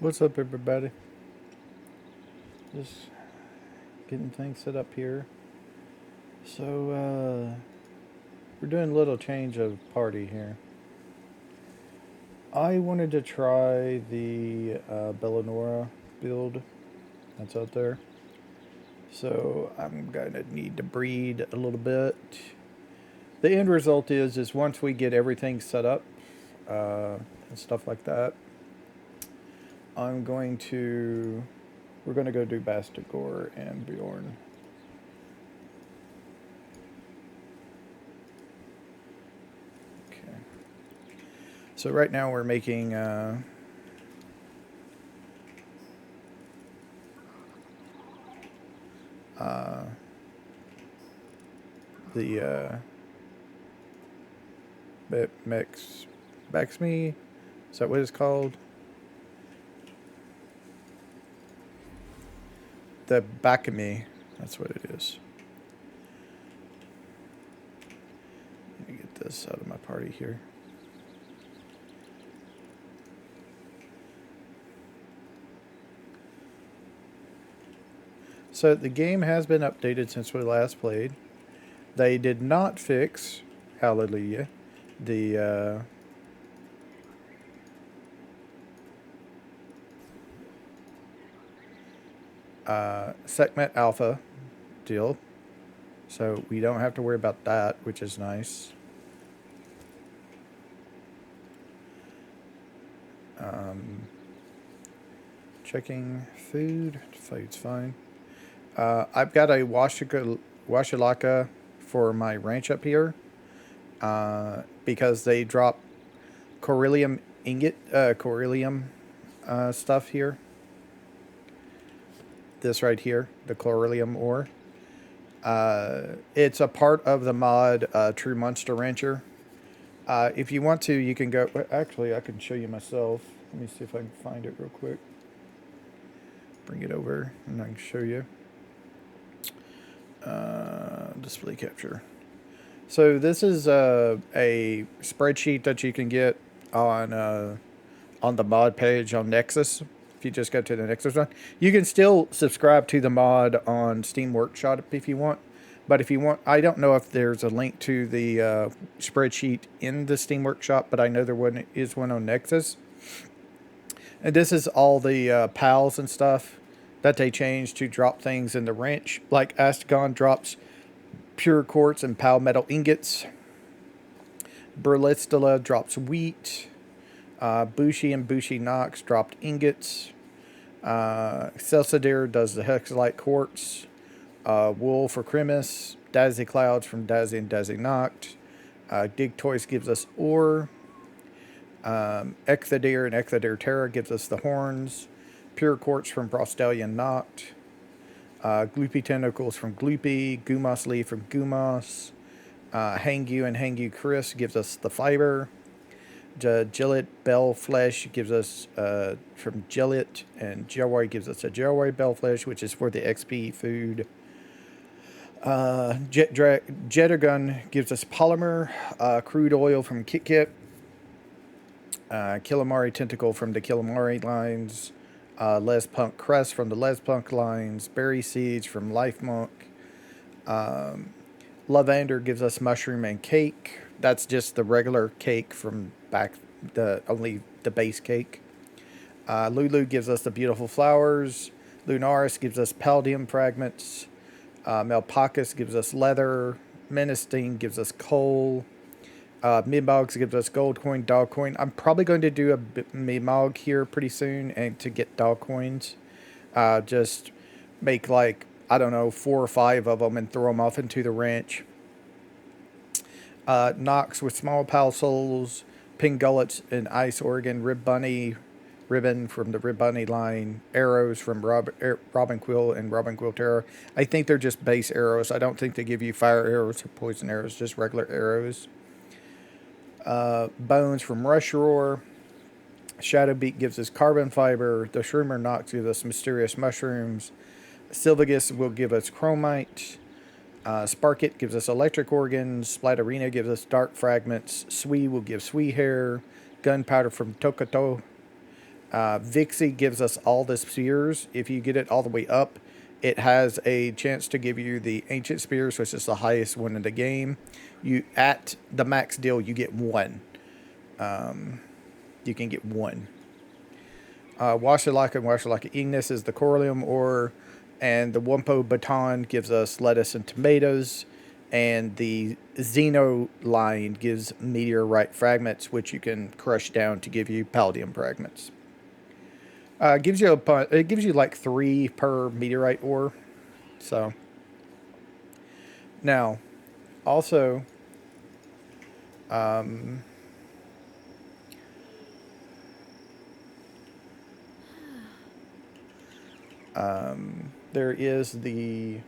What's up, everybody? Just getting things set up here. So, we're doing a little change of party here. I wanted to try the Bellanora build that's out there. So, I'm going to need to breed a little bit. The end result is once we get everything set up and stuff like that, I'm going to we're going to go do Bastigor and Bjorn. Okay. So right now we're making uh, the Mex Baxme. Is that what it's called? The Bakame. That's what it is. Let me get this out of my party here. So the game has been updated since we last played. They did not fix, hallelujah, the segment alpha deal. So we don't have to worry about that, which is nice. Checking food. Food's fine. I've got a Washalaka for my ranch up here because they drop Coryllium ingot, Coryllium stuff here. This right here, the Coryllium ore. It's a part of the mod True Monster Rancher. If you want to, you can go. Actually, I can show you myself. Let me see if I can find it real quick. Bring it over and I can show you. Display capture. So this is a spreadsheet that you can get on the mod page on Nexus. If you just go to the Nexus one, you can still subscribe to the mod on Steam Workshop if you want. But if you want, I don't know if there's a link to the spreadsheet in the Steam Workshop, but I know there is one on Nexus. And this is all the pals and stuff that they changed to drop things in the wrench. Like Bastigor drops pure quartz and pal metal ingots. Burlistula drops wheat. Bushi and Bushi Nox dropped ingots. Celsidir does the Hexalite quartz. Wool for Crimis. Dazzy Clouds from Dazzy and Dazzy Noct. Dig Toys gives us ore. Ecthadir and Ecthadir Terra gives us the horns. Pure Quartz from Brostelian Noct. Gloopy Tentacles from Gloopy. Gumos Leaf from Gumos. Hangu and Hangu Chris gives us the fiber. Gillet Bell Flesh gives us from Gillet. And Jelway gives us a Jelway Bell Flesh, which is for the XP food. Jettergun gives us polymer. Crude oil from Kit Kit. Killamari Tentacle from the Killamari lines. Les Punk Crest from the Les Punk lines. Berry Seeds from Life Monk. Lavander gives us mushroom and cake. That's just the regular cake from back, only the base cake. Lulu gives us the beautiful flowers. Lunaris gives us palladium fragments. Melpacus gives us leather. Menestine gives us coal. Mimog gives us gold coin, dog coin. I'm probably going to do a Mimog here pretty soon and to get dog coins. Just make like, I don't know, 4 or 5 of them and throw them off into the ranch. Nox with small pal souls, pink gullets and ice organ, rib bunny, ribbon from the rib bunny line, arrows from Robin Quill and Robin Quill Terror. I think they're just base arrows. I don't think they give you fire arrows or poison arrows, just regular arrows. Bones from Rush Roar. Shadowbeak gives us carbon fiber. The Shroomer Nox gives us mysterious mushrooms. Sylvagus will give us chromite. Sparkit gives us electric organs. Splatterina gives us dark fragments. Swee will give Swee hair. Gunpowder from Tokoto. Vixie gives us all the spears. If you get it all the way up, it has a chance to give you the ancient spears, which is the highest one in the game. You at the max deal, you get one. You can get one. Washalaka and Washalaka Ignis is the Coralium ore, and the Wumpo Baton gives us lettuce and tomatoes, and the Xeno line gives meteorite fragments, which you can crush down to give you palladium fragments. It gives you like 3 per meteorite ore. So now, also, there is the.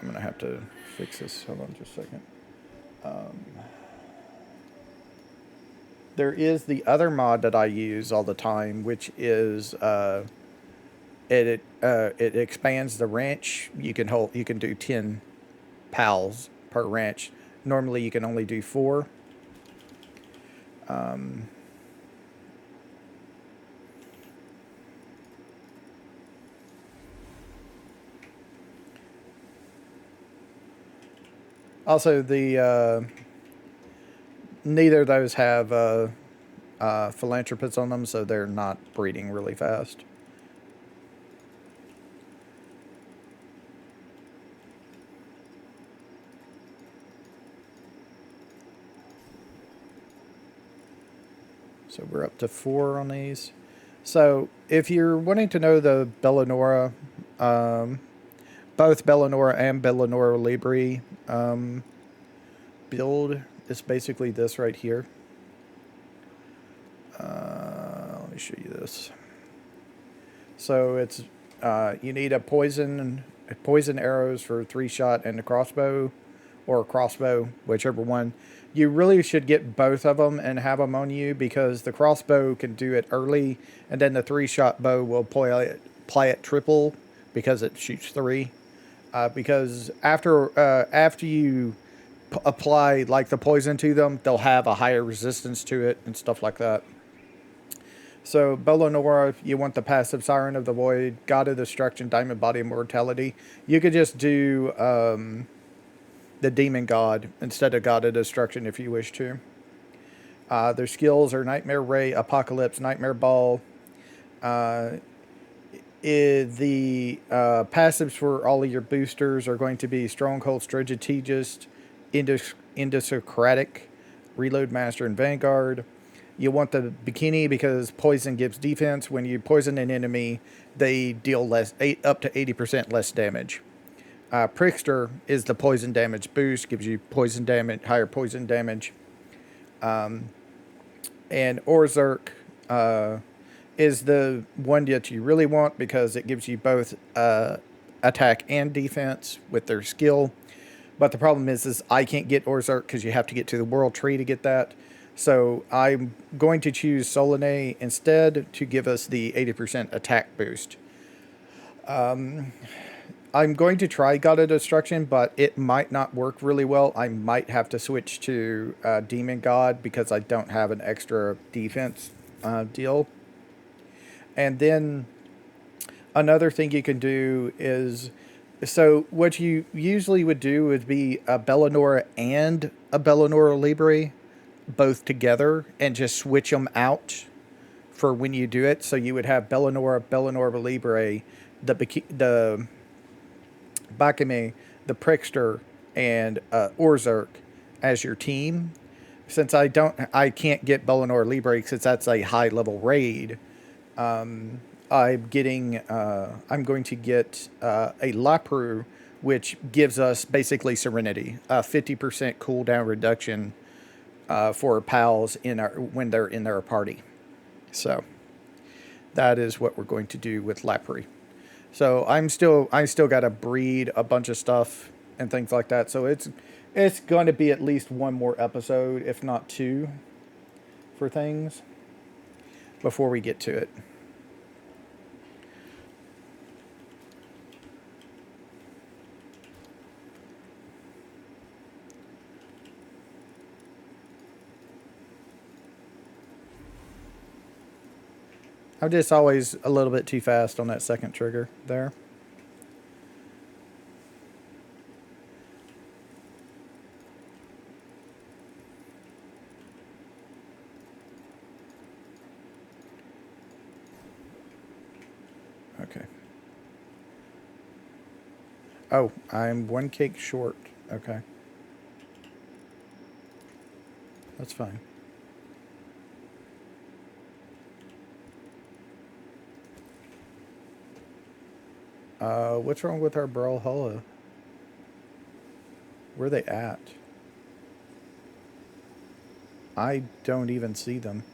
I'm gonna have to fix this. Hold on just a second. There is the other mod that I use all the time, which is it expands the ranch. You can do 10 pals per ranch. Normally you can only do 4. Also, the neither of those have philanthropists on them, so they're not breeding really fast. So we're up to 4 on these. So if you're wanting to know the Bellanora, both Bellanora and Bellanora Libri build is basically this right here. Let me show you this. So it's you need a poison arrows for 3-shot and a crossbow, or a crossbow, whichever one. You really should get both of them and have them on you, because the crossbow can do it early, and then the 3-shot bow will play it triple because it shoots 3. Because after you apply like the poison to them, they'll have a higher resistance to it and stuff like that. So Bellanora, you want the passive Siren of the Void, God of Destruction, Diamond Body Immortality. You could just do the Demon God instead of God of Destruction if you wish to. Their skills are Nightmare Ray, Apocalypse, Nightmare Ball. The passives for all of your boosters are going to be Stronghold, Strategist, Indocratic, Reload Master, and Vanguard. You want the Bikini because poison gives defense. When you poison an enemy, they deal up to 80% less damage. Prickster is the poison damage boost, gives you poison damage, higher poison damage. And Orzerk is the one that you really want because it gives you both attack and defense with their skill. But the problem is I can't get Orzerk because you have to get to the World Tree to get that. So I'm going to choose Solanae instead to give us the 80% attack boost. I'm going to try God of Destruction, but it might not work really well. I might have to switch to Demon God because I don't have an extra defense deal. And then another thing you can do is, so what you usually would do would be a Bellanora and a Bellanora Libre both together and just switch them out for when you do it. So you would have Bellanora Libre, the Bakame, the Prickster, and Orzerk as your team. Since I can't get Bellanora Libre since that's a high level raid. I'm going to get a Lapru, which gives us basically Serenity, a 50% cooldown reduction for pals when they're in their party. So that is what we're going to do with Lapri. So I still got to breed a bunch of stuff and things like that. So it's going to be at least one more episode, if not 2, for things before we get to it. I'm just always a little bit too fast on that second trigger there. Okay. Oh, I'm one cake short. Okay. That's fine. What's wrong with our Brawlhalla? Where are they at? I don't even see them.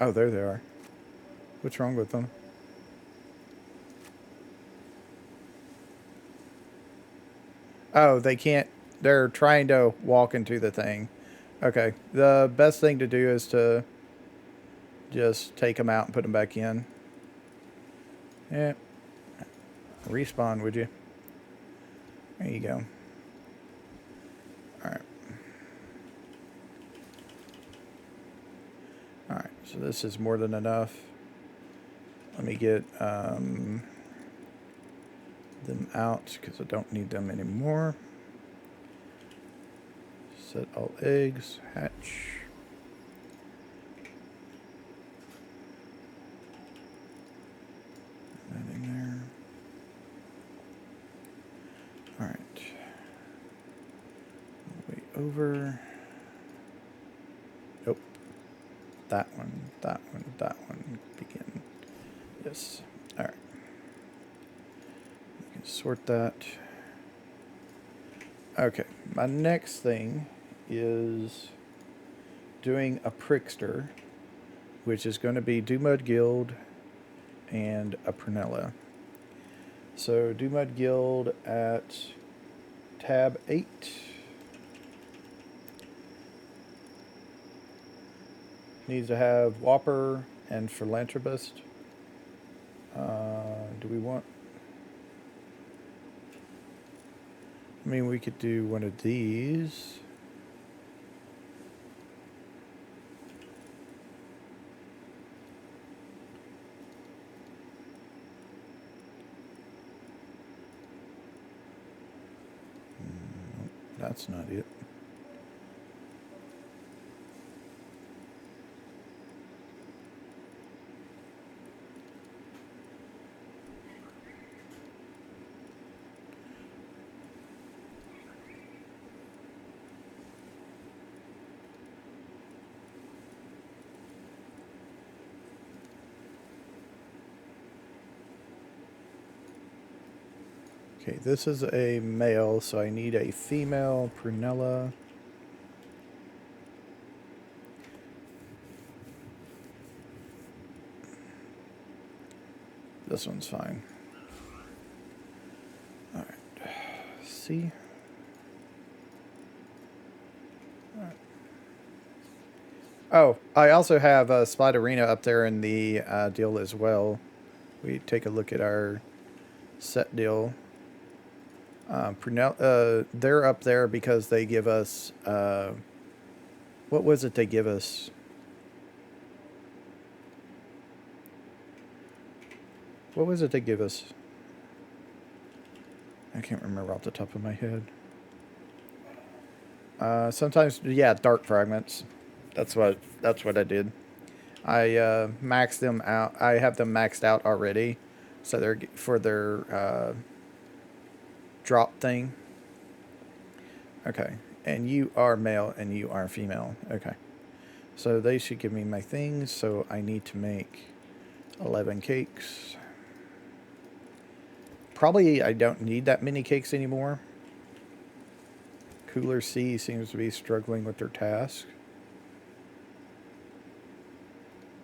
Oh, there they are. What's wrong with them? Oh, they can't. They're trying to walk into the thing. Okay. The best thing to do is to just take them out and put them back in. Yeah. Respawn, would you? There you go. Alright. Alright, so this is more than enough. Let me get them out because I don't need them anymore. Set all eggs, hatch. That in there. Alright. Way over. Nope. That one, that one, that one. Begin. Yes. Alright. We can sort that. Okay. My next thing is doing a Prickster, which is going to be Mud Guild and a Prunella. So Mud Guild at tab 8. Needs to have Whopper and Philanthropist. Do we want... I mean, we could do one of these. That's not it. Okay, this is a male, so I need a female Prunella. This one's fine. Alright. See? Alright. Oh, I also have Spiderina up there in the deal as well. We take a look at our set deal. They're up there because they give us... what was it they give us? What was it they give us? I can't remember off the top of my head. Sometimes, yeah, dark fragments. That's what I did. I maxed them out. I have them maxed out already, so they're for their drop thing. Okay, and you are male and you are female. Okay, so they should give me my things. So I need to make 11 cakes. Probably I don't need that many cakes anymore. Cooler C seems to be struggling with their task,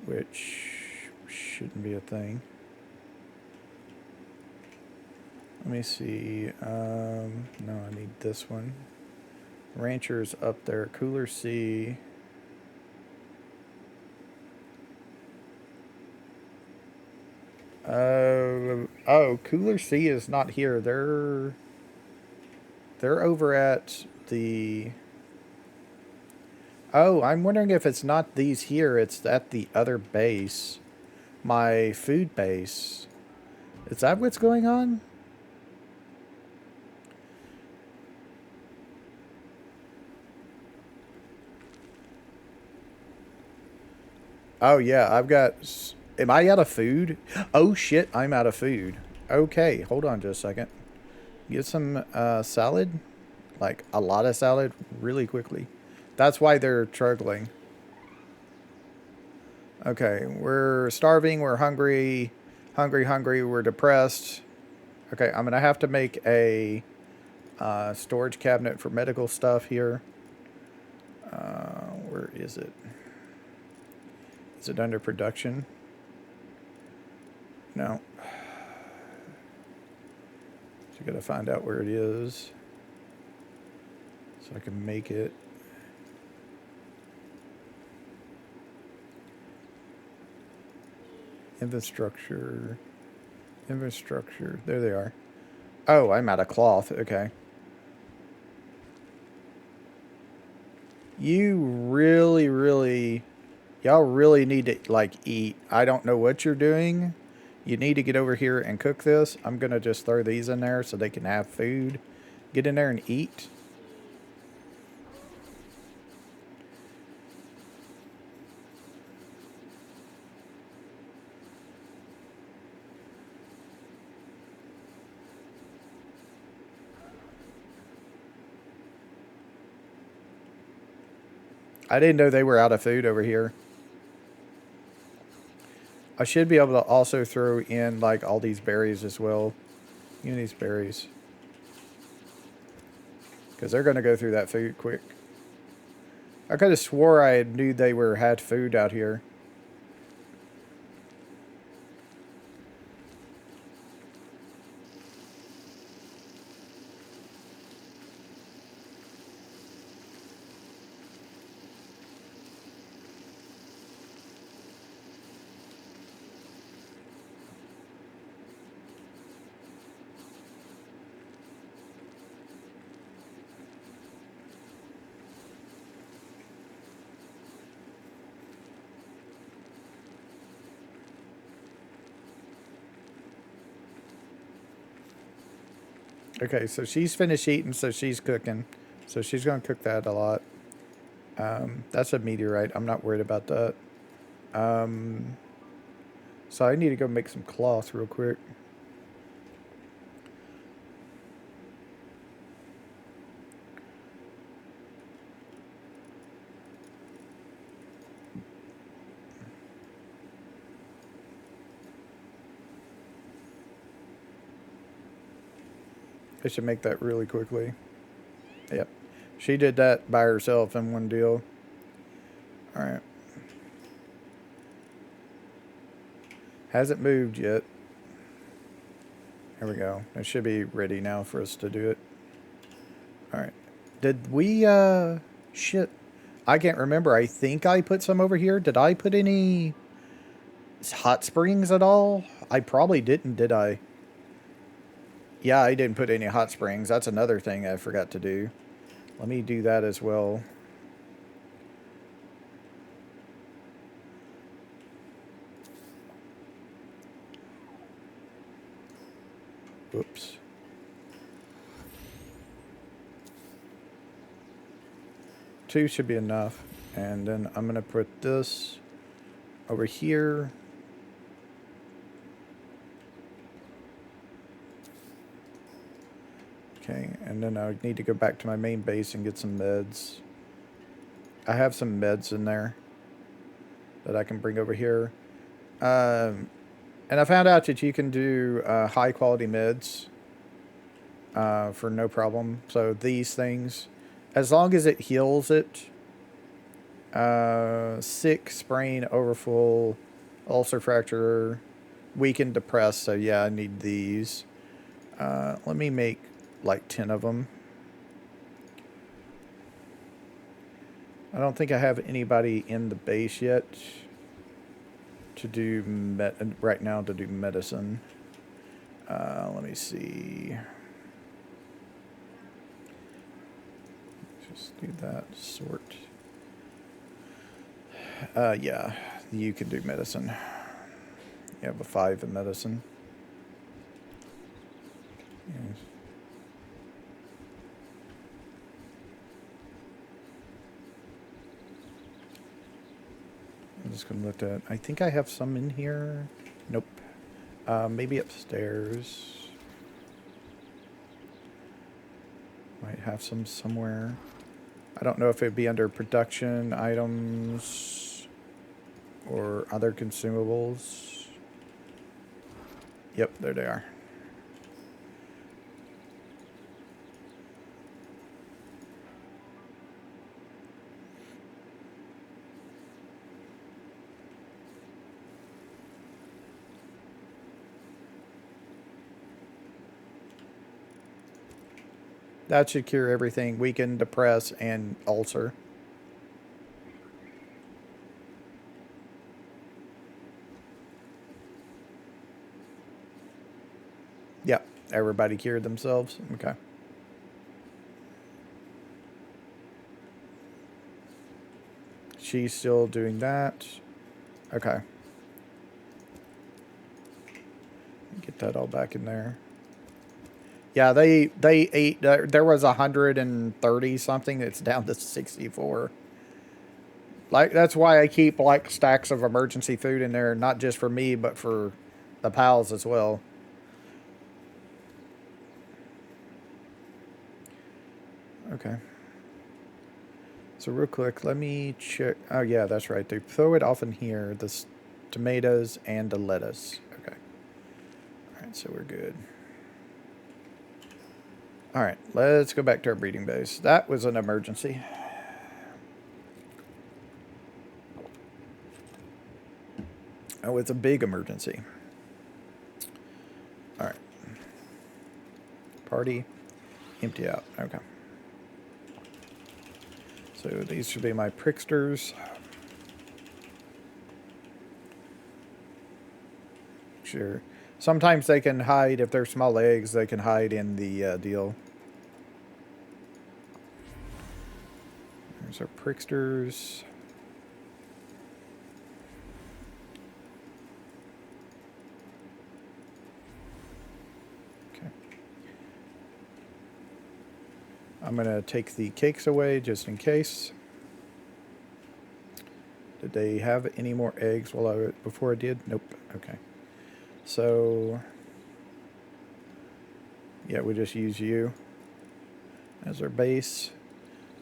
which shouldn't be a thing. Let me see. No, I need this one. Rancher's up there. Cooler C. Oh, Cooler C is not here. They're over at the. Oh, I'm wondering if it's not these here. It's at the other base, my food base. Is that what's going on? Oh yeah, I've got. Am I out of food? Oh shit, I'm out of food. Okay, hold on just a second. Get some salad, like a lot of salad, really quickly. That's why they're struggling. Okay, we're starving. We're hungry, hungry. We're depressed. Okay, I'm gonna have to make a storage cabinet for medical stuff here. Where is it? Is it under production? No. So I gotta find out where it is so I can make it. Infrastructure. Infrastructure. There they are. Oh, I'm out of cloth. Okay. You really, y'all really need to, like, eat. I don't know what you're doing. You need to get over here and cook this. I'm going to just throw these in there so they can have food. Get in there and eat. I didn't know they were out of food over here. I should be able to also throw in, like, all these berries as well. Give me these berries. Because they're going to go through that food quick. I could have swore I knew they had food out here. Okay, so she's finished eating, so she's cooking. So she's going to cook that a lot. That's a meteorite. I'm not worried about that. So I need to go make some cloth real quick. I should make that really quickly. Yep. She did that by herself in one deal. Alright. Hasn't moved yet. There we go. It should be ready now for us to do it. Alright. Did we, shit. I can't remember. I think I put some over here. Did I put any hot springs at all? I probably didn't, did I? Yeah, I didn't put any hot springs. That's another thing I forgot to do. Let me do that as well. Oops. Two should be enough. And then I'm going to put this over here. Okay, and then I need to go back to my main base and get some meds. I have some meds in there that I can bring over here. And I found out that you can do high quality meds for no problem. So these things, as long as it heals it, sick, sprain, overfull, ulcer fracture, weakened, depressed. So yeah, I need these. Let me make like 10 of them. I don't think I have anybody in the base yet to do right now to do medicine. Let me see. Just do that. Sort. Yeah, you can do medicine. You have a 5 in medicine. Yes. I'm just going to look at... I think I have some in here. Nope. Maybe upstairs. Might have some somewhere. I don't know if it'd be under production items or other consumables. Yep, there they are. That should cure everything. Weaken, depress, and ulcer. Yep, everybody cured themselves. Okay. She's still doing that. Okay. Get that all back in there. Yeah, they ate. There was 130 something. It's down to 64. Like that's why I keep like stacks of emergency food in there, not just for me, but for the pals as well. Okay. So real quick, let me check. Oh yeah, that's right. They throw it off in here. The tomatoes and the lettuce. Okay. All right, so we're good. All right, let's go back to our breeding base. That was an emergency. Oh, it's a big emergency. All right. Party. Empty out. Okay. So these should be my pricksters. Sure. Sometimes they can hide, if they're small eggs, they can hide in the deal. There's our pricksters. Okay. I'm going to take the cakes away just in case. Did they have any more eggs before I did? Nope. Okay. So, yeah, we just use you as our base.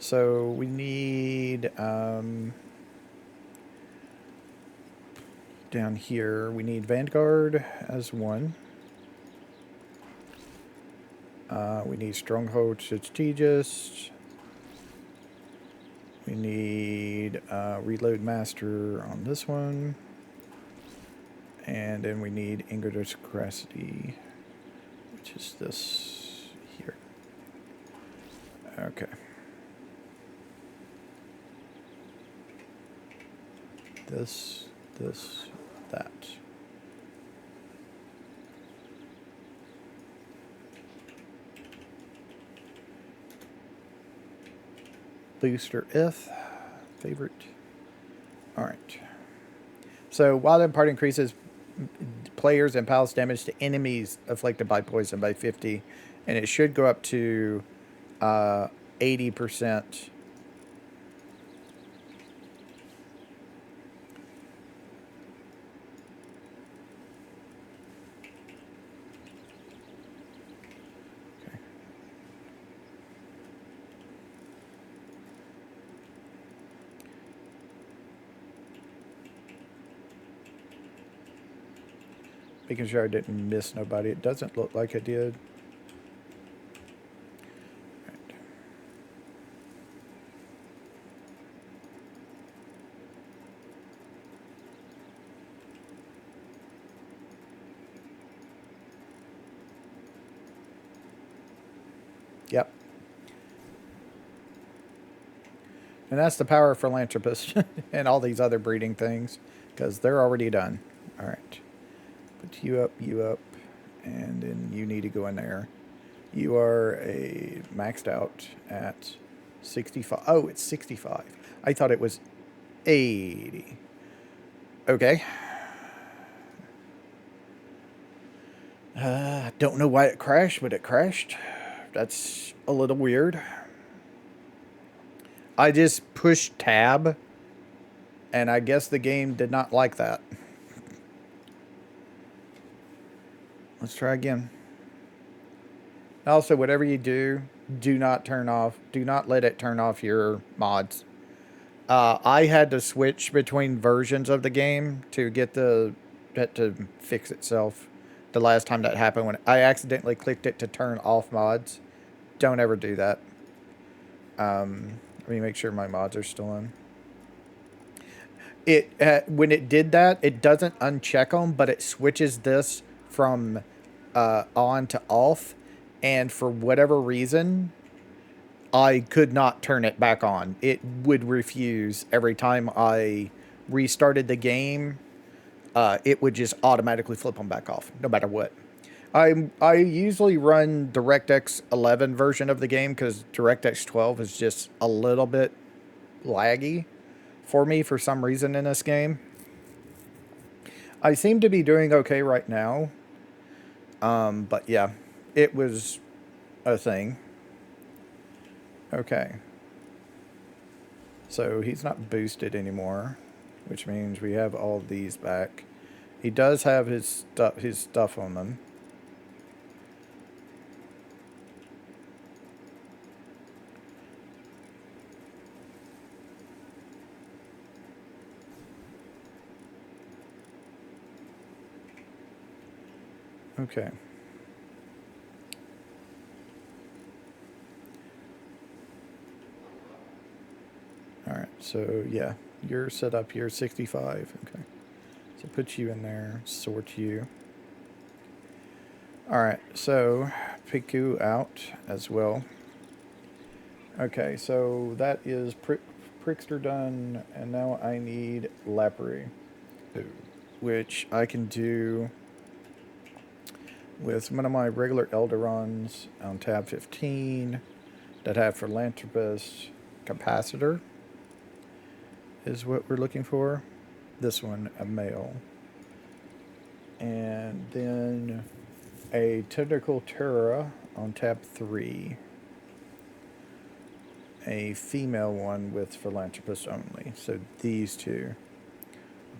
So we need, down here, we need Vanguard as one. We need Stronghold Strategist. We need Reload Master on this one. And then we need Aristocracy, which is this here. Okay. This, that. Booster If, favorite. All right. So while the part increases players and pals damage to enemies afflicted by poison by 50, and it should go up to 80%. Making sure I didn't miss nobody. It doesn't look like I did. Right. Yep. And that's the power of philanthropist and all these other breeding things, because they're already done. All right. Put you up, And then you need to go in there. You are maxed out at 65. Oh, it's 65. I thought it was 80. Okay. Don't know why it crashed, but it crashed. That's a little weird. I just pushed tab, and I guess the game did not like that. Let's try again. Also, whatever you do, do not let it turn off your mods. I had to switch between versions of the game to get that to fix itself. The last time that happened, when I accidentally clicked it to turn off mods. Don't ever do that. Let me make sure my mods are still on. When it did that, it doesn't uncheck them, but it switches this from on to off, and for whatever reason, I could not turn it back on. It would refuse every time I restarted the game. It would just automatically flip them back off, no matter what. I usually run DirectX 11 version of the game because DirectX 12 is just a little bit laggy for me for some reason in this game. I seem to be doing okay right now. But yeah, it was a thing. Okay. So he's not boosted anymore, which means we have all of these back. He does have his stuff on them. Okay. All right, so yeah, you're set up here, 65. Okay. So put you in there, sort you. All right, so pick you out as well. Okay, so that is Prickster done, and now I need Lapri, which I can do with one of my regular Elderons on tab 15 that have Philanthropist Capacitor is what we're looking for. This one, a male. And then a Technical Terra on tab 3. A female one with Philanthropist only. So these two.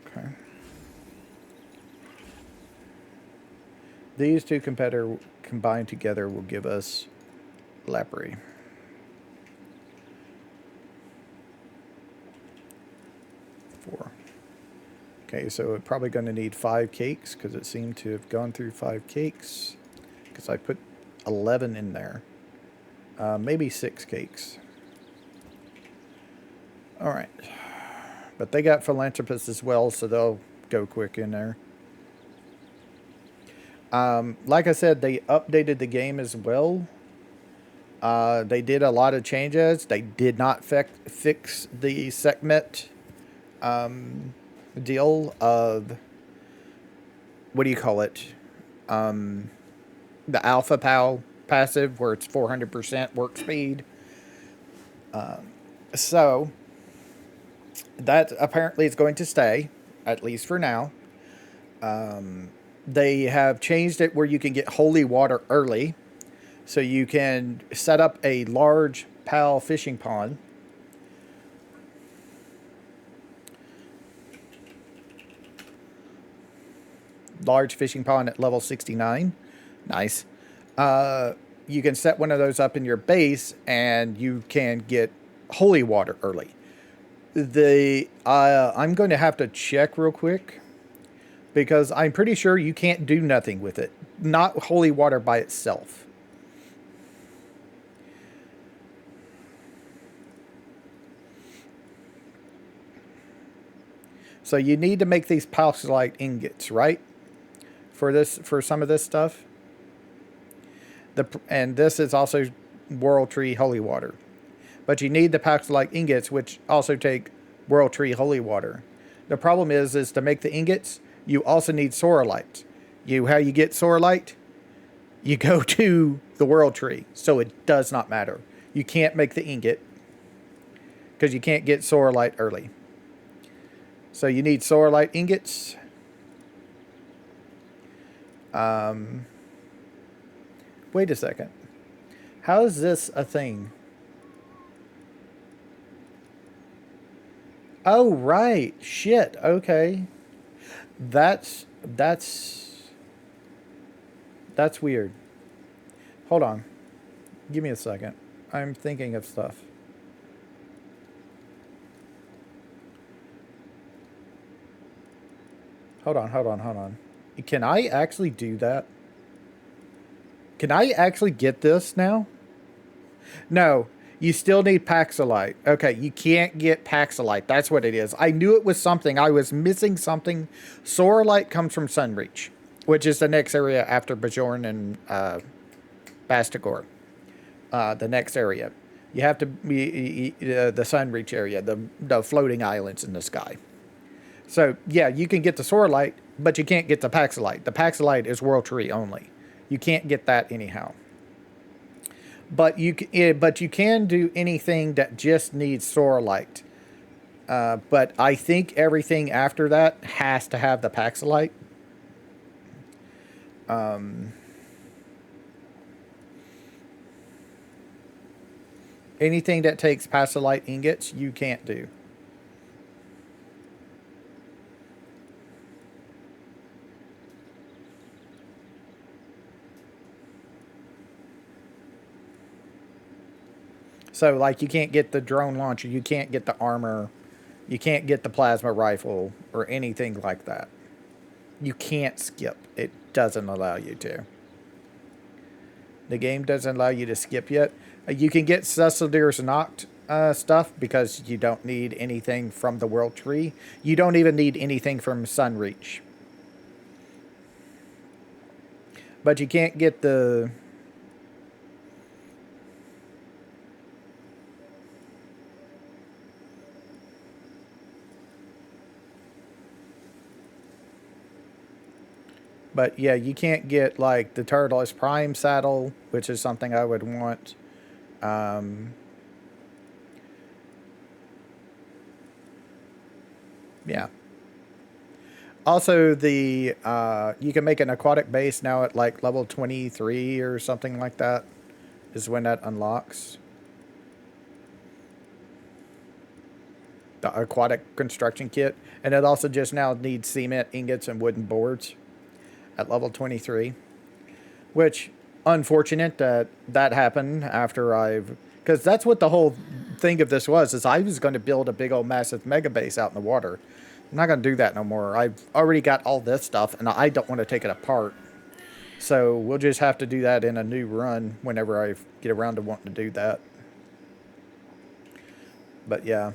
Okay. These two combined together will give us Lapri. Four. Okay, so we're probably going to need 5 cakes because it seemed to have gone through 5 cakes because I put 11 in there. Maybe 6 cakes. All right. But they got Philanthropist as well, so they'll go quick in there. Like I said, they updated the game as well. They did a lot of changes. They did not fix the Sekhmet deal of, what do you call it? The Alpha PAL passive, where it's 400% work speed. So that apparently is going to stay, at least for now. They have changed it where you can get holy water early. So you can set up a large PAL fishing pond. Large fishing pond at level 69. Nice. You can set one of those up in your base and you can get holy water early. I'm going to have to check real quick, because I'm pretty sure you can't do nothing with it. Not holy water by itself. So you need to make these Palworld ingots, right? For some of this stuff. And this is also World Tree holy water. But you need the Palworld ingots, which also take World Tree holy water. The problem is to make the ingots, you also need sorolite. How you get sorolite? you go to the world tree. So it does not matter. You can't make the ingot because you can't get sorolite early. So you need sorolite ingots. Wait a second. How is this a thing? Oh, right. Shit. Okay. That's weird. Hold on. Give me a second. I'm thinking of stuff. Hold on. Can I actually do that? Can I actually get this now? No. You still need Paxilite. Okay, you can't get Paxilite. That's what it is. I knew it was something. I was missing something. Sorolite comes from Sunreach, which is the next area after Bjorn and Bastigor. The next area. You have to be the Sunreach area, the floating islands in the sky. So, yeah, you can get the Sorolite, but you can't get the Paxilite. The Paxilite is World Tree only. You can't get that anyhow. But you can do anything that just needs Sorolite. But I think everything after that has to have the Paxilite. Anything that takes Paxilite ingots, you can't do. So, like, you can't get the drone launcher, you can't get the armor, you can't get the plasma rifle, or anything like that. You can't skip. It doesn't allow you to. The game doesn't allow you to skip yet. You can get Cecildir's Noct stuff because you don't need anything from the World Tree. You don't even need anything from Sunreach. But you can't get the... But yeah, you can't get like the Turtles Prime saddle, which is something I would want. Yeah. Also, the you can make an aquatic base now at like level 23 or something like that. Is when that unlocks. The aquatic construction kit, and it also just now needs cement ingots and wooden boards at level 23, which unfortunate that happened after because that's what the whole thing of this was, is I was going to build a big old massive mega base out in the water. I'm not going to do that no more. I've already got all this stuff and I don't want to take it apart, so we'll just have to do that in a new run whenever I get around to wanting to do that. But yeah.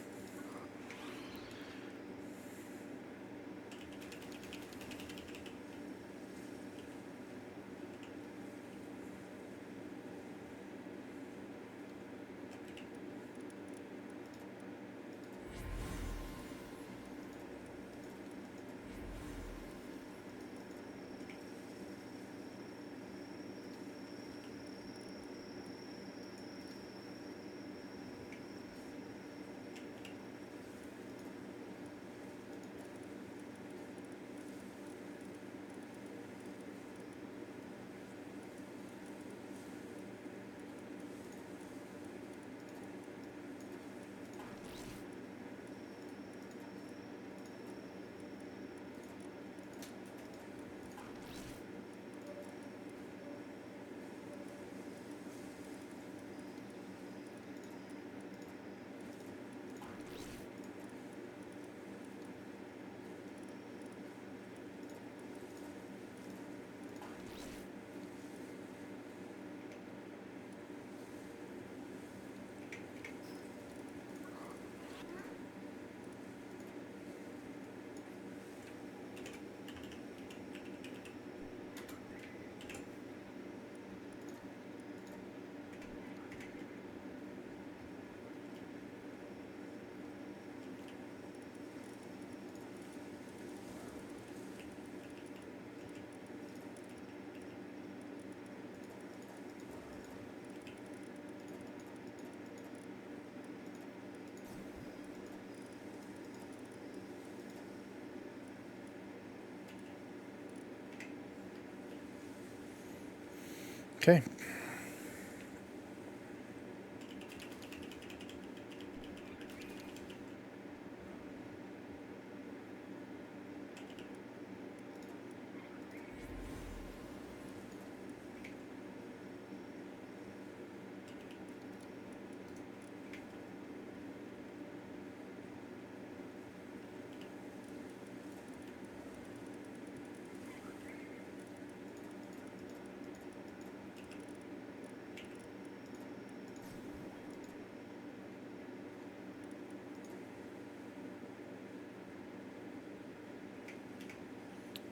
Okay.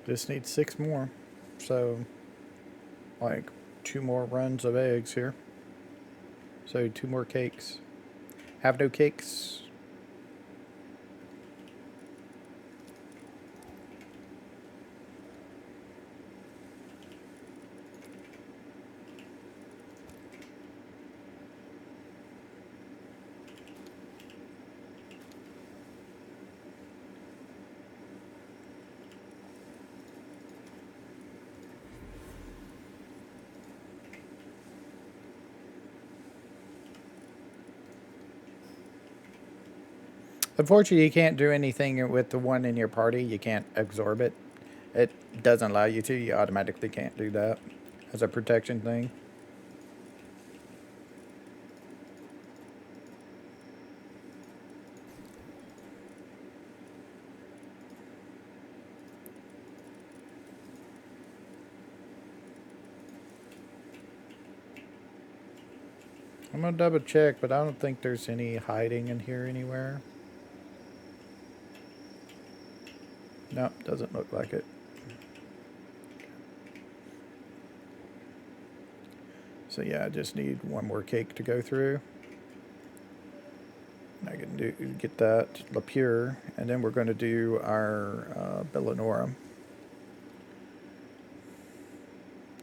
Just need 6 more. So, like, 2 more runs of eggs here. So, 2 more cakes. Have no cakes. Unfortunately, you can't do anything with the one in your party. You can't absorb it. It doesn't allow you to. You automatically can't do that as a protection thing. I'm going to double check, but I don't think there's any hiding in here anywhere. No, doesn't look like it. So yeah, I just need 1 more cake to go through. I can get that Lapure, and then we're going to do our Bellinora.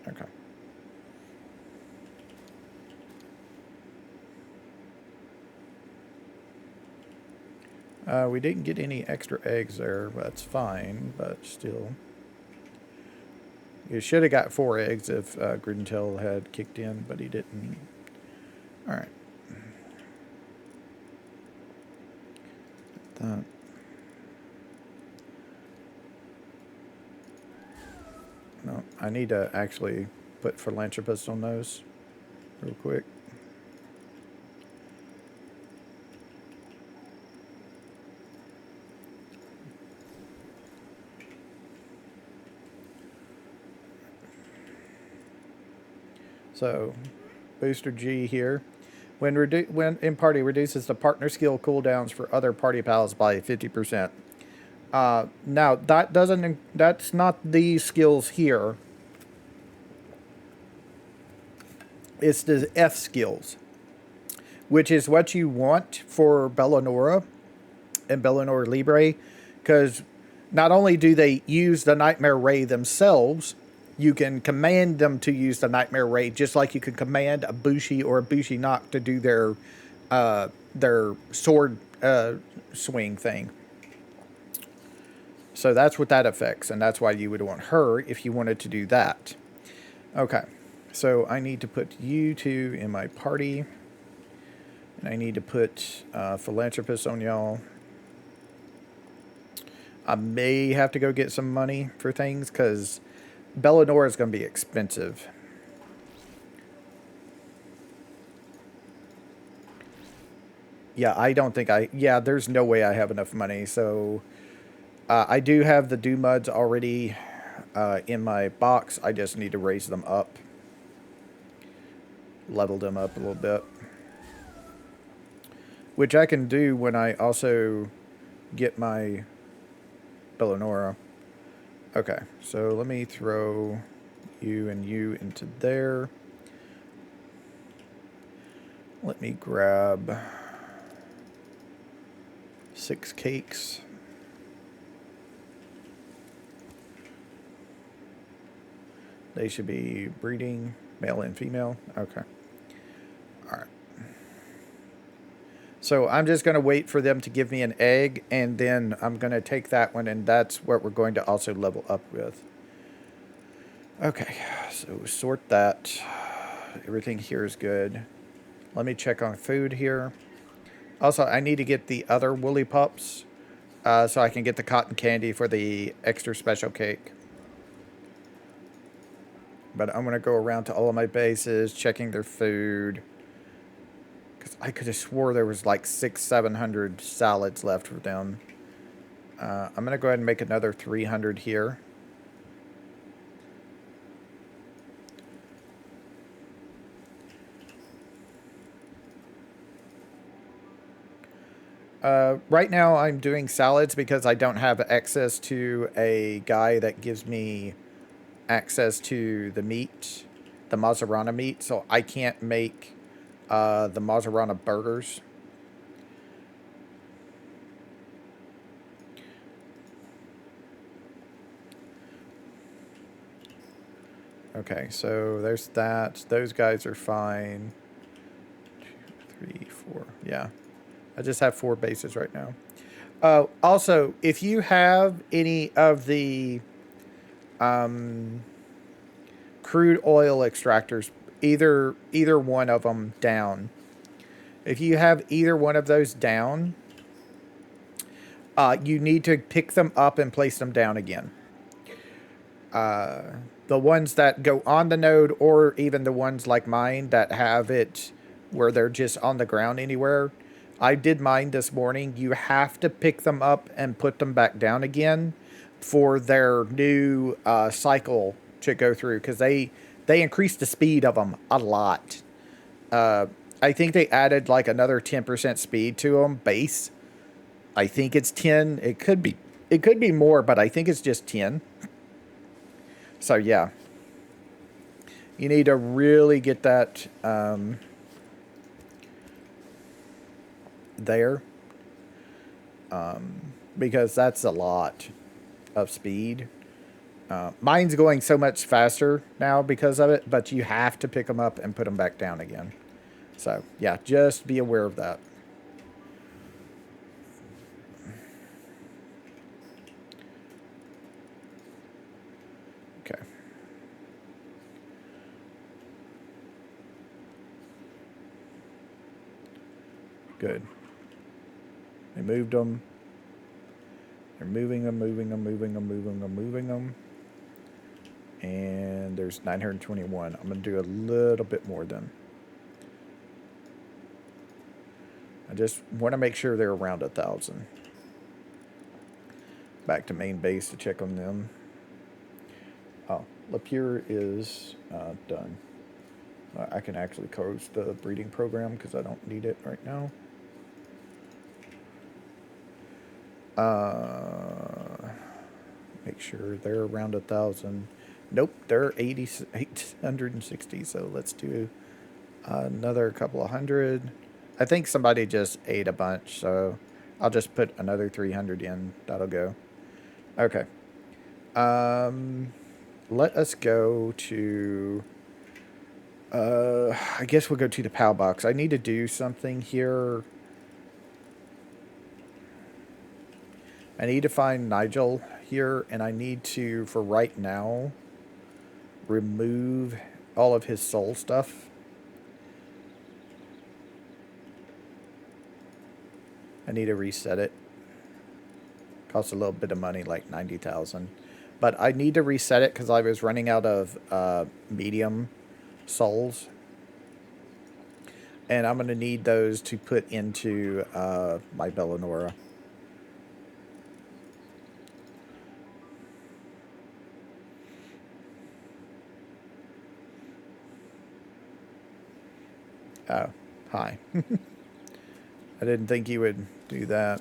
Okay. We didn't get any extra eggs there. That's fine, but still. You should have got 4 eggs if Grintel had kicked in, but he didn't. All right. That. No, I need to actually put philanthropist on those real quick. So, booster G here. When in party, reduces the partner skill cooldowns for other party pals by 50%. Now that's not the skills here. It's the F skills, which is what you want for Bellinora and Bellinora Libre, because not only do they use the Nightmare Ray themselves, you can command them to use the Nightmare Ray, just like you can command a Bushi or a Bushi Knock to do their sword swing thing. So that's what that affects, and that's why you would want her if you wanted to do that. Okay, so I need to put you 2 in my party, and I need to put Philanthropist on y'all. I may have to go get some money for things, because Bellinora is going to be expensive. Yeah, I don't think yeah, there's no way I have enough money, so I do have the Doomuds already in my box. I just need to raise them up. Level them up a little bit. Which I can do when I also get my Bellinora. Okay, so let me throw you and you into there. Let me grab 6 cakes. They should be breeding, male and female. Okay. All right. So I'm just going to wait for them to give me an egg, and then I'm going to take that one, and that's what we're going to also level up with. Okay, so sort that. everything here is good. Let me check on food here. Also, I need to get the other woolly pups so I can get the cotton candy for the extra special cake. But I'm going to go around to all of my bases, checking their food. Because I could have swore there was like 700 salads left for them. I'm going to go ahead and make another 300 here. Right now I'm doing salads because I don't have access to a guy that gives me access to the meat, the mozzarella meat, so I can't make the mozzarella burgers. Okay, so there's that. Those guys are fine. 2, 3, 4. Yeah. I just have 4 bases right now. Also, if you have any of the crude oil extractors, either one of them down. If you have either one of those down, you need to pick them up and place them down again. The ones that go on the node, or even the ones like mine that have it where they're just on the ground anywhere. I did mine this morning. You have to pick them up and put them back down again for their new cycle to go through, because they increased the speed of them a lot. I think they added like another 10% speed to them base. I think it's 10. It could be more, but I think it's just 10. So yeah, you need to really get that there, because that's a lot of speed. Mine's going so much faster now because of it, but you have to pick them up and put them back down again. So yeah, just be aware of that. Okay. Good. They moved them. They're moving them. And there's 921. I'm going to do a little bit more then. I just want to make sure they're around 1,000. Back to main base to check on them. Oh, Lapeer is done. I can actually close the breeding program because I don't need it right now. Make sure they're around 1,000. Nope, they're 860. So let's do another couple of hundred. I think somebody just ate a bunch, so I'll just put another 300 in. That'll go. Okay. Let us go to. I guess we'll go to the PAL box. I need to do something here. I need to find Nigel here, and I need to, for right now, remove all of his soul stuff. I need to reset it. Costs a little bit of money, like 90,000. But I need to reset it because I was running out of medium souls. And I'm going to need those to put into my Bellanora. Oh, hi. I didn't think you would do that.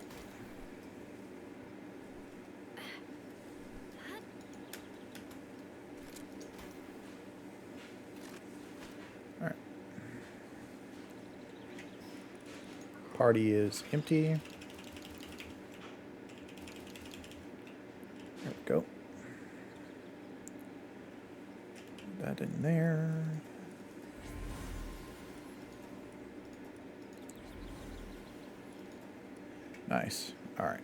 All right. Party is empty. There we go. Put that in there. Nice. All right.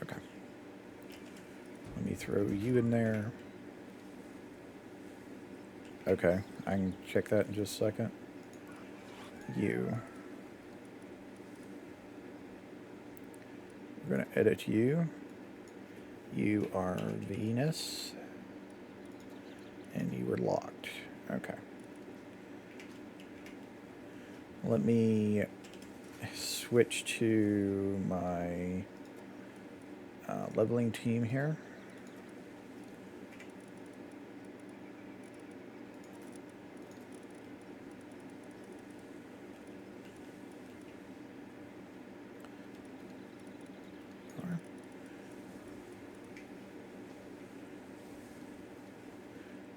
Okay. Let me throw you in there. Okay, I can check that in just a second. You. We're going to edit you. You are Venus. And you were locked. Okay. Let me switch to my leveling team here.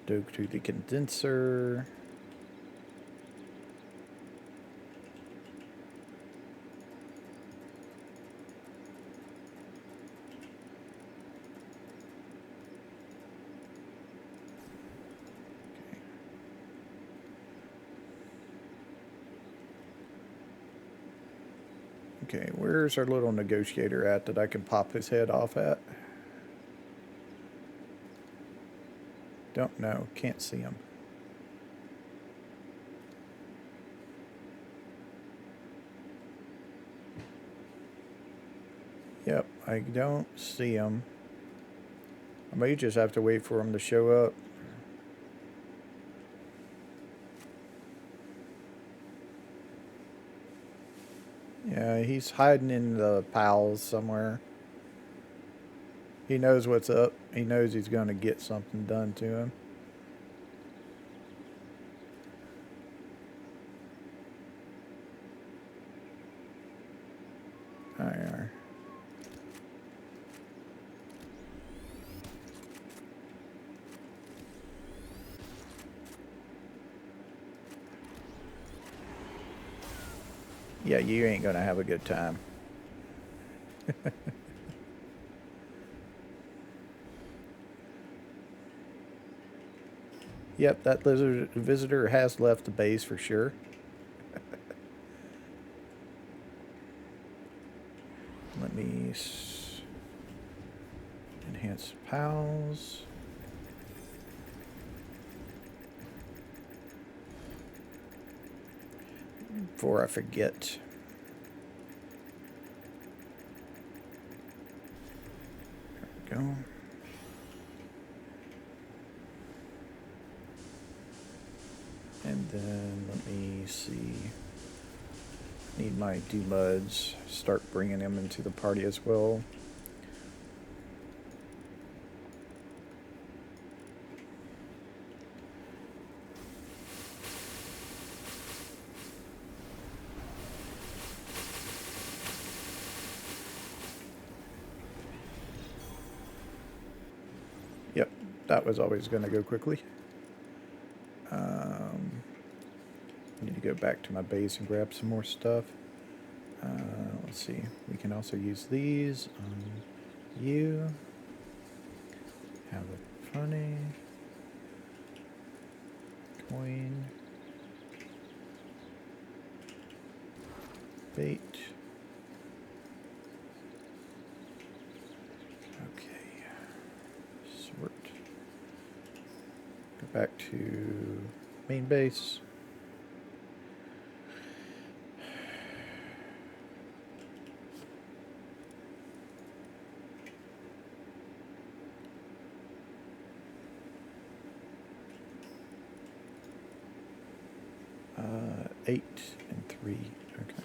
Go to the condenser. Okay, where's our little negotiator at that I can pop his head off at? Don't know. Can't see him. Yep, I don't see him. I may just have to wait for him to show up. Yeah, he's hiding in the pals somewhere. He knows what's up. He knows he's going to get something done to him. There you are. Yeah, you ain't going to have a good time. Yep, that lizard visitor has left the base for sure. Let me enhance pals. Before I forget. There we go. And then let me see. Need my D-Muds. Start bringing them into the party as well. Yep, that was always going to go quickly. I need to go back to my base and grab some more stuff. Let's see. We can also use these on you. Have a funny coin. Bait. Okay. Sort. Go back to main base. Uh, 8 and 3. Okay.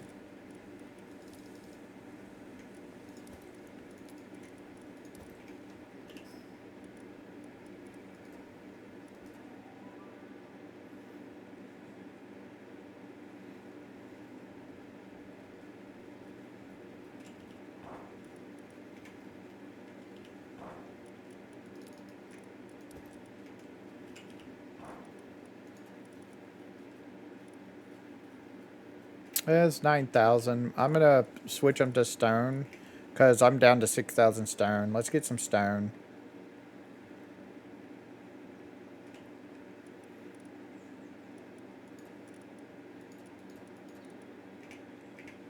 It's 9,000. I'm gonna switch them to stone, cause I'm down to 6,000 stone. Let's get some stone.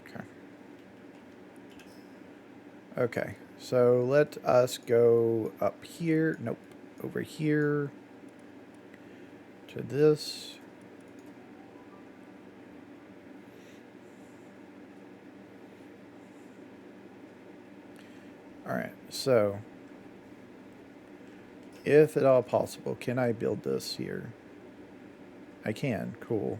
Okay. Okay. So let us go up here. Nope. Over here to this. Alright, so if at all possible, can I build this here? I can, cool.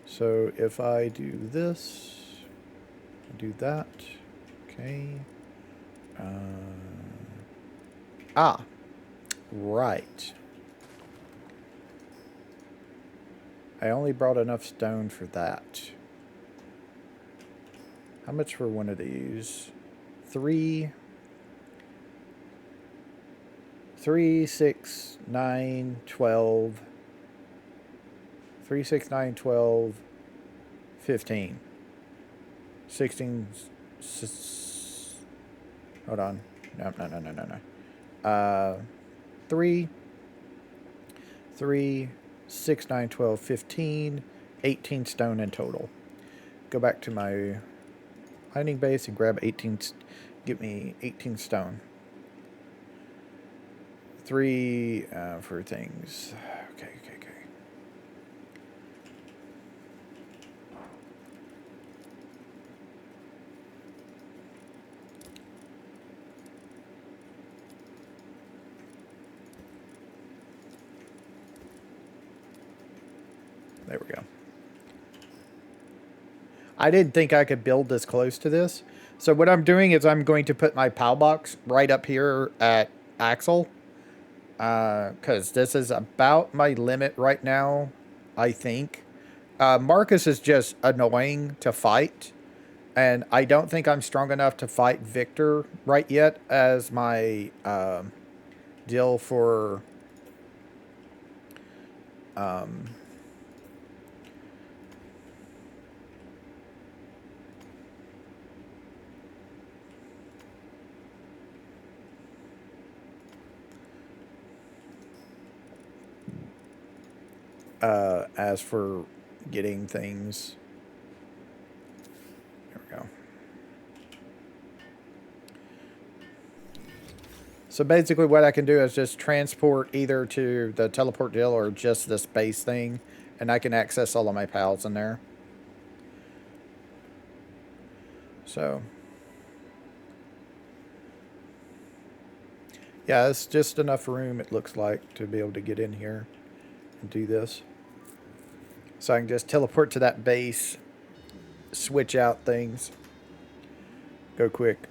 So if I do this, do that, okay. Right. I only brought enough stone for that. How much for one of these? 3, 6, 9, 12. 3, 6, 9, 12, 15. 16. Hold on. No. 3, 6, 9, 12, 15, 18 stone in total. Go back to my mining base and grab 18. Get me 18 stone. 3 for things. Okay. There we go. I didn't think I could build this close to this. So what I'm doing is I'm going to put my PAL box right up here at Axel. Because this is about my limit right now, I think. Marcus is just annoying to fight. And I don't think I'm strong enough to fight Victor right yet as my deal for... as for getting things. There we go. So basically what I can do is just transport either to the teleport deal or just this base thing, and I can access all of my pals in there. So yeah, it's just enough room, it looks like, to be able to get in here and do this. So I can just teleport to that base, switch out things, go quick.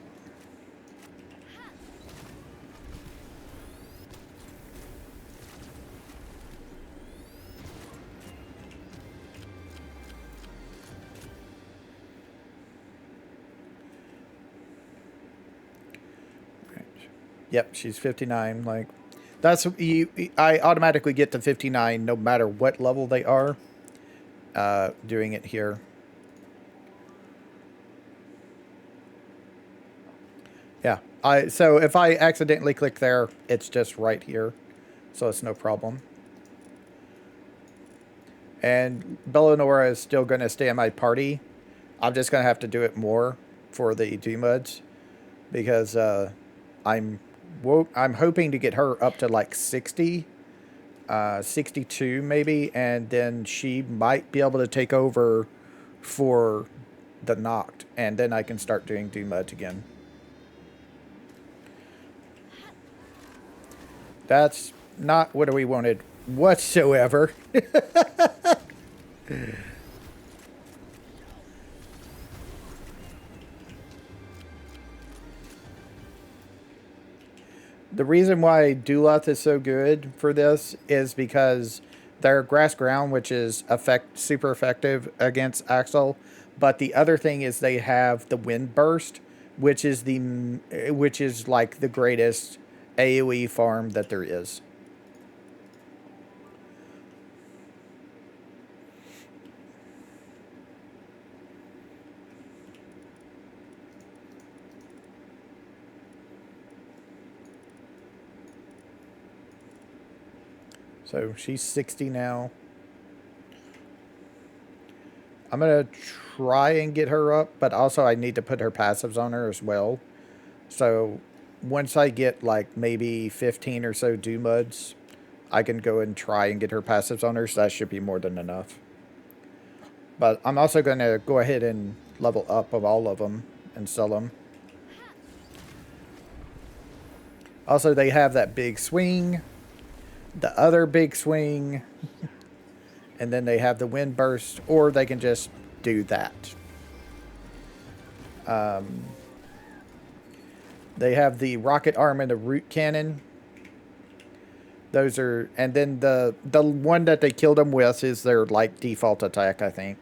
Right. Yep, she's 59. Like, that's I automatically get to 59 no matter what level they are. Doing it here. Yeah. So if I accidentally click there, it's just right here. So it's no problem. And Bellanora is still going to stay in my party. I'm just going to have to do it more for the Dumuds. Because I'm hoping to get her up to like 60. 62 maybe. And then she might be able to take over for the Noct. And then I can start doing Dumuds again. That's not what we wanted whatsoever. The reason why Duluth is so good for this is because they're grass ground, which is super effective against Axel. But the other thing is they have the wind burst, which is like the greatest AoE farm that there is. So she's 60 now. I'm going to try and get her up, but also I need to put her passives on her as well. So once I get like maybe 15 or so Doomuds, I can go and try and get her passives on her, so that should be more than enough. But I'm also going to go ahead and level up of all of them and sell them. Also, they have that big swing, the other big swing, and then they have the wind burst, or they can just do that. They have the rocket arm and the root cannon. Those are, and then the one that they killed them with is their like default attack, I think.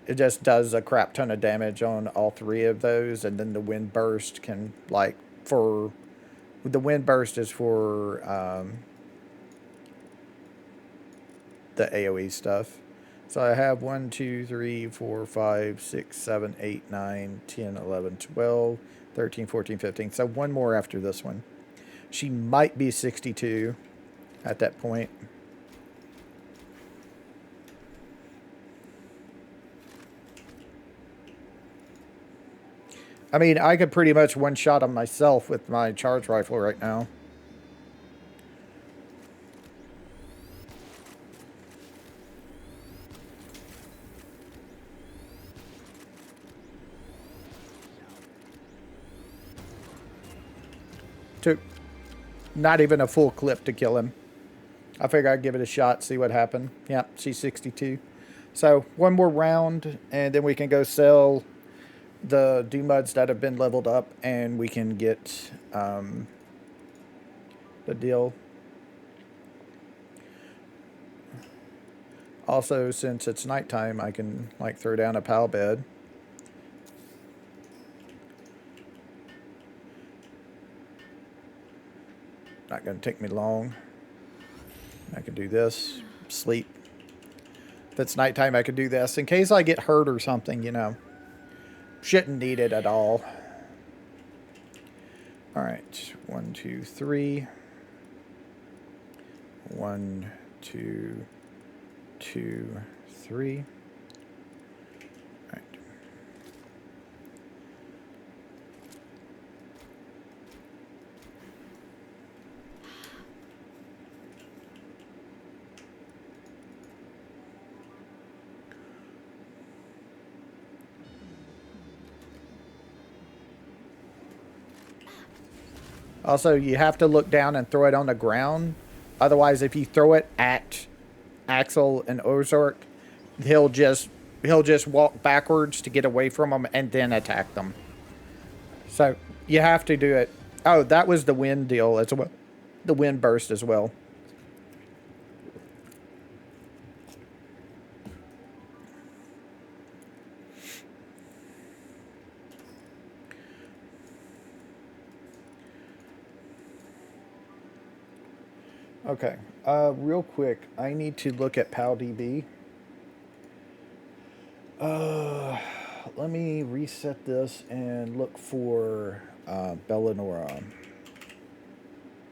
It just does a crap ton of damage on all three of those, and then the wind burst can, like, for the wind burst is for the AoE stuff. So I have 1, 2, 3, 4, 5, 6, 7, 8, 9, 10, 11, 12, 13, 14, 15. So one more after this one. She might be 62 at that point. I mean, I could pretty much one-shot them myself with my charge rifle right now. Took not even a full clip to kill him. I figured I'd give it a shot, see what happened. Yep, she's 62. So one more round, and then we can go sell the Doomuds that have been leveled up, and we can get the deal. Also, since it's nighttime, I can like throw down a pal bed. Not going to take me long. I can do this, sleep. If it's nighttime, I could do this in case I get hurt or something, you know. Shouldn't need it at all. All right, 1, 2, 3. 1, 2, 2, 3. All right. Also, you have to look down and throw it on the ground. Otherwise, if you throw it at Axel and Ozark, he'll just walk backwards to get away from them and then attack them. So you have to do it. Oh, that was the wind deal as well. The wind burst as well. Okay, real quick, I need to look at PalDB. Let me reset this and look for Bellinora.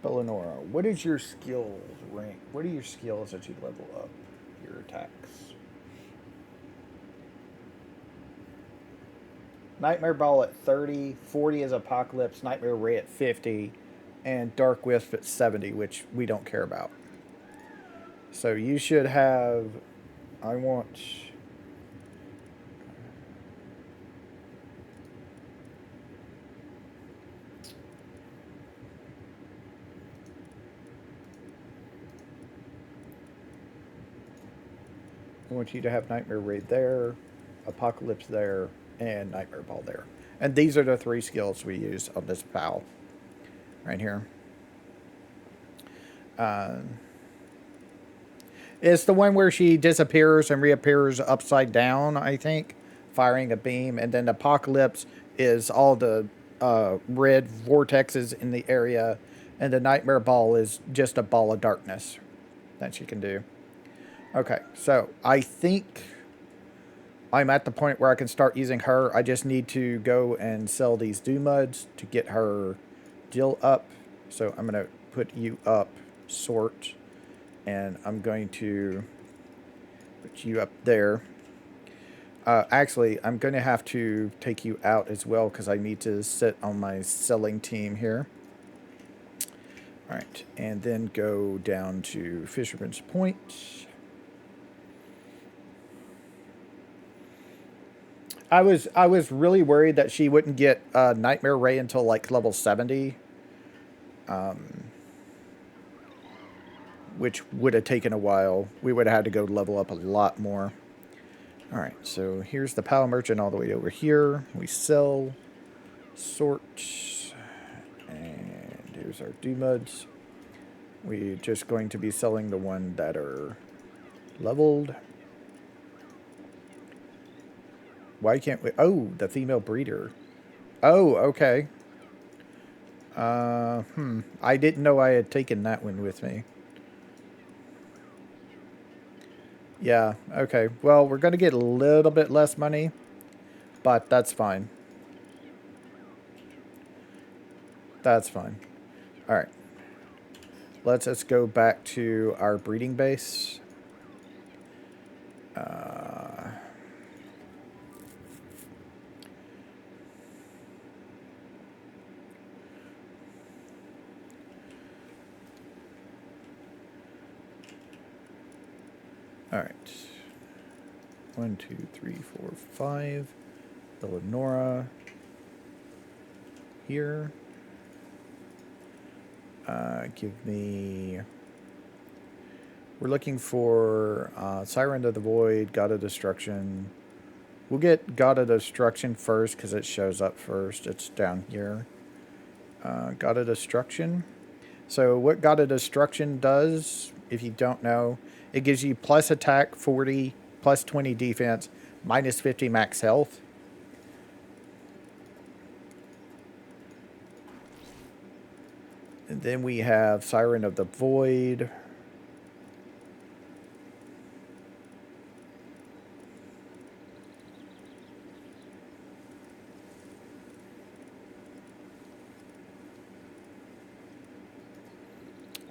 Bellinora, what is your skills rank? What are your skills that you level up your attacks? Nightmare Ball at 30, 40 is Apocalypse, Nightmare Ray at 50, and Dark Wisp at 70, which we don't care about. So you should have, I want you to have Nightmare Raid there, Apocalypse there, and Nightmare Ball there. And these are the 3 skills we use on this PAL. Right here. It's the one where she disappears and reappears upside down, I think, firing a beam. And then Apocalypse is all the red vortexes in the area. And the Nightmare Ball is just a ball of darkness that she can do. Okay, so I think I'm at the point where I can start using her. I just need to go and sell these Doomuds to get her deal up. So I'm going to put you up, sort, and I'm going to put you up there. Actually, I'm going to have to take you out as well because I need to sit on my selling team here. All right, and then go down to Fisherman's Point. I was really worried that she wouldn't get Nightmare Ray until like level 70, which would have taken a while. We would have had to go level up a lot more. All right, so here's the Power Merchant all the way over here. We sell, sort, and here's our Dumuds. We're just going to be selling the one that are leveled. Why can't we? Oh, the female breeder. Oh, okay. I didn't know I had taken that one with me. Yeah, okay. Well, we're going to get a little bit less money, but that's fine. That's fine. All right. Let's go back to our breeding base. All right. 1, 2, 3, 4, 5. The Lenora here. Give me... We're looking for Siren of the Void, God of Destruction. We'll get God of Destruction first because it shows up first. It's down here. God of Destruction. So what God of Destruction does, if you don't know, it gives you plus attack 40, plus 20 defense, minus 50 max health. And then we have Siren of the Void.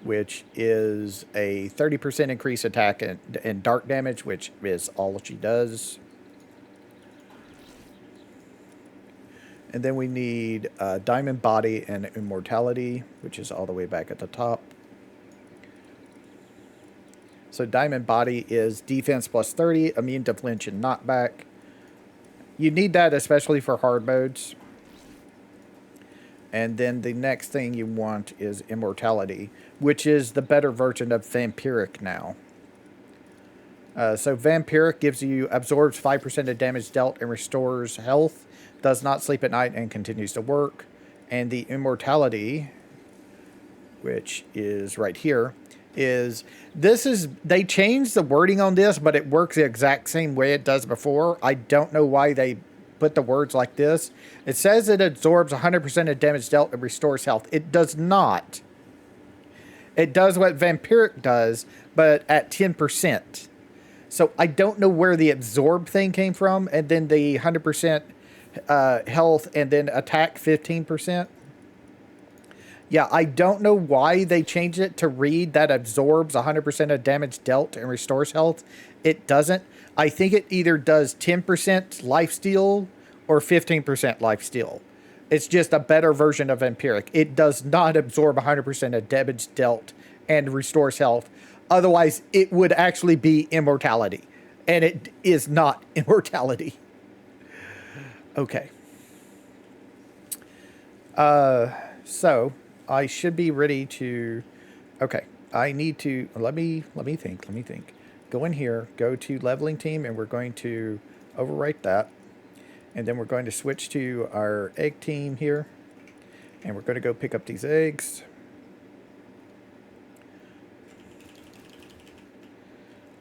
Which is a 30% increase attack and dark damage, which is all she does. And then we need Diamond Body and Immortality, which is all the way back at the top. So Diamond Body is defense plus 30, immune to flinch and knockback. You need that especially for hard modes. And then the next thing you want is Immortality, which is the better version of Vampiric now. So Vampiric gives you, absorbs 5% of damage dealt and restores health, does not sleep at night and continues to work. And the Immortality, which is right here, they changed the wording on this, but it works the exact same way it does before. I don't know why they put the words like this. It says it absorbs 100% of damage dealt and restores health. It does not. It does what Vampiric does, but at 10%. So I don't know where the absorb thing came from, and then the 100% health, and then attack 15%. Yeah, I don't know why they changed it to read that absorbs 100% of damage dealt and restores health. It doesn't. I think it either does 10% lifesteal or 15% lifesteal. It's just a better version of Vampiric. It does not absorb 100% of damage dealt and restores health. Otherwise, it would actually be Immortality. And it is not Immortality. Okay. So I should be ready to... Okay. I need to... Let me think. Go in here. Go to leveling team, and we're going to overwrite that. And then we're going to switch to our egg team here. And we're going to go pick up these eggs.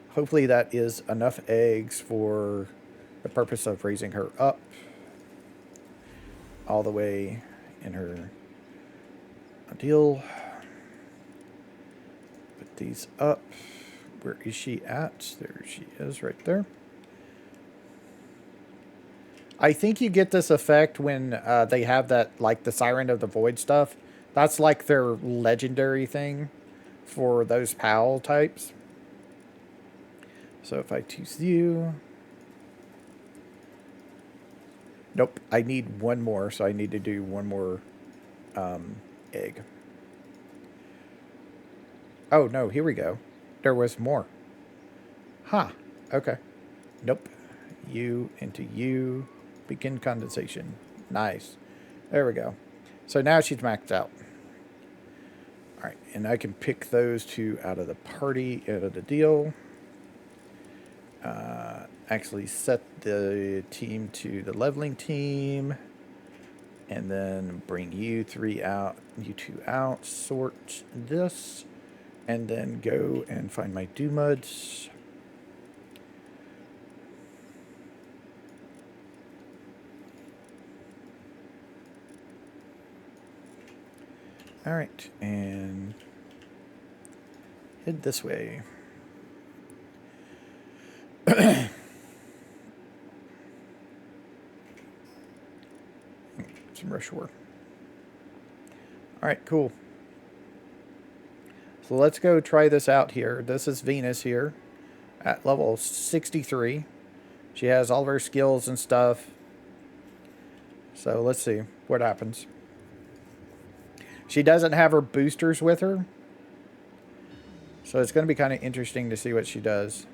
Hopefully that is enough eggs for the purpose of raising her up. All the way in her deal. Put these up. Where is she at? There she is right there. I think you get this effect when they have that, like the Siren of the Void stuff. That's like their legendary thing for those PAL types. So if I choose you... Nope, I need one more, so I need to do one more egg. Oh, no, here we go. There was more. Huh, okay. Nope. You into you. Begin condensation. Nice. There we go. So now she's maxed out. All right, and I can pick those two out of the party, out of the deal. Actually set the team to the leveling team. And then bring you three out, you two out. Sort this. And then go and find my Doomuds. All right, and head this way. Some rush work. All right, cool. So let's go try this out here. This is Venus here at level 63. She has all of her skills and stuff. So let's see what happens. She doesn't have her boosters with her. So it's going to be kind of interesting to see what she does.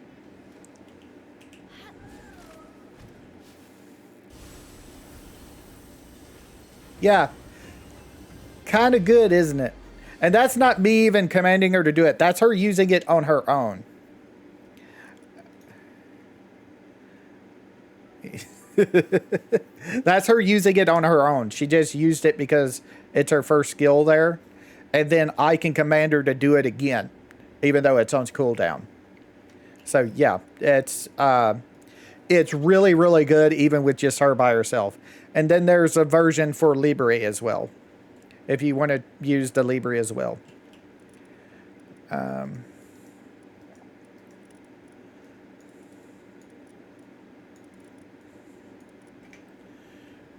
Yeah. Kind of good, isn't it? And that's not me even commanding her to do it. That's her using it on her own. That's her using it on her own. She just used it because it's her first skill there. And then I can command her to do it again, even though it's on cooldown. So, yeah, it's really, really good, even with just her by herself. And then there's a version for Libre as well, if you want to use the Libre as well.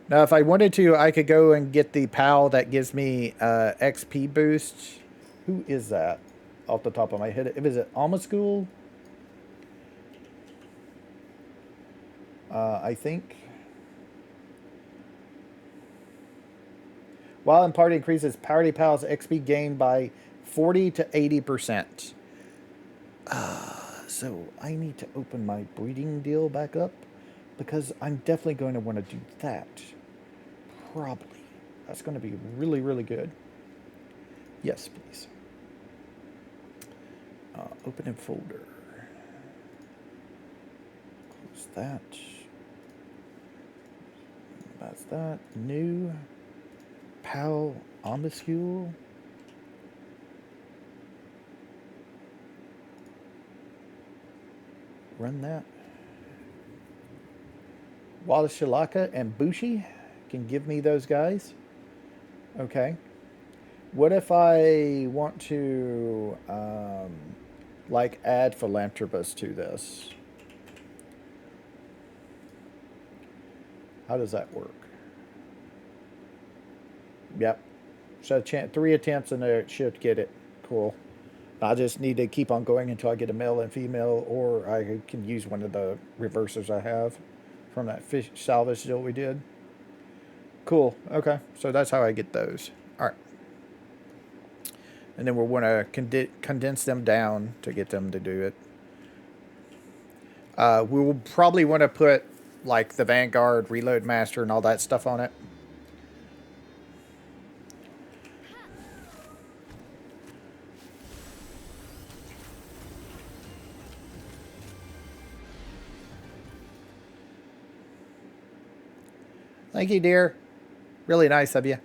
Now, if I wanted to, I could go and get the PAL that gives me XP boost. Who is that? Off the top of my head. Is it Alma School? I think. While in party increases party PAL's XP gain by 40 to 80%. So I need to open my breeding deal back up because I'm definitely going to want to do that. Probably. That's going to be really, really good. Yes, please. Open in folder. Close that. That's that. New. PAL Ombuscule. Run that. Wadashilaka and Bushi can give me those guys. Okay. What if I want to like add Philanthropist to this? How does that work? Yep. So 3 attempts and it should get it. Cool. I just need to keep on going until I get a male and female, or I can use one of the reversers I have from that fish salvage deal we did. Cool. Okay. So that's how I get those. All right. And then we'll want to condense them down to get them to do it. We will probably want to put like the Vanguard, Reload Master, and all that stuff on it. Thank you, dear. Really nice of you.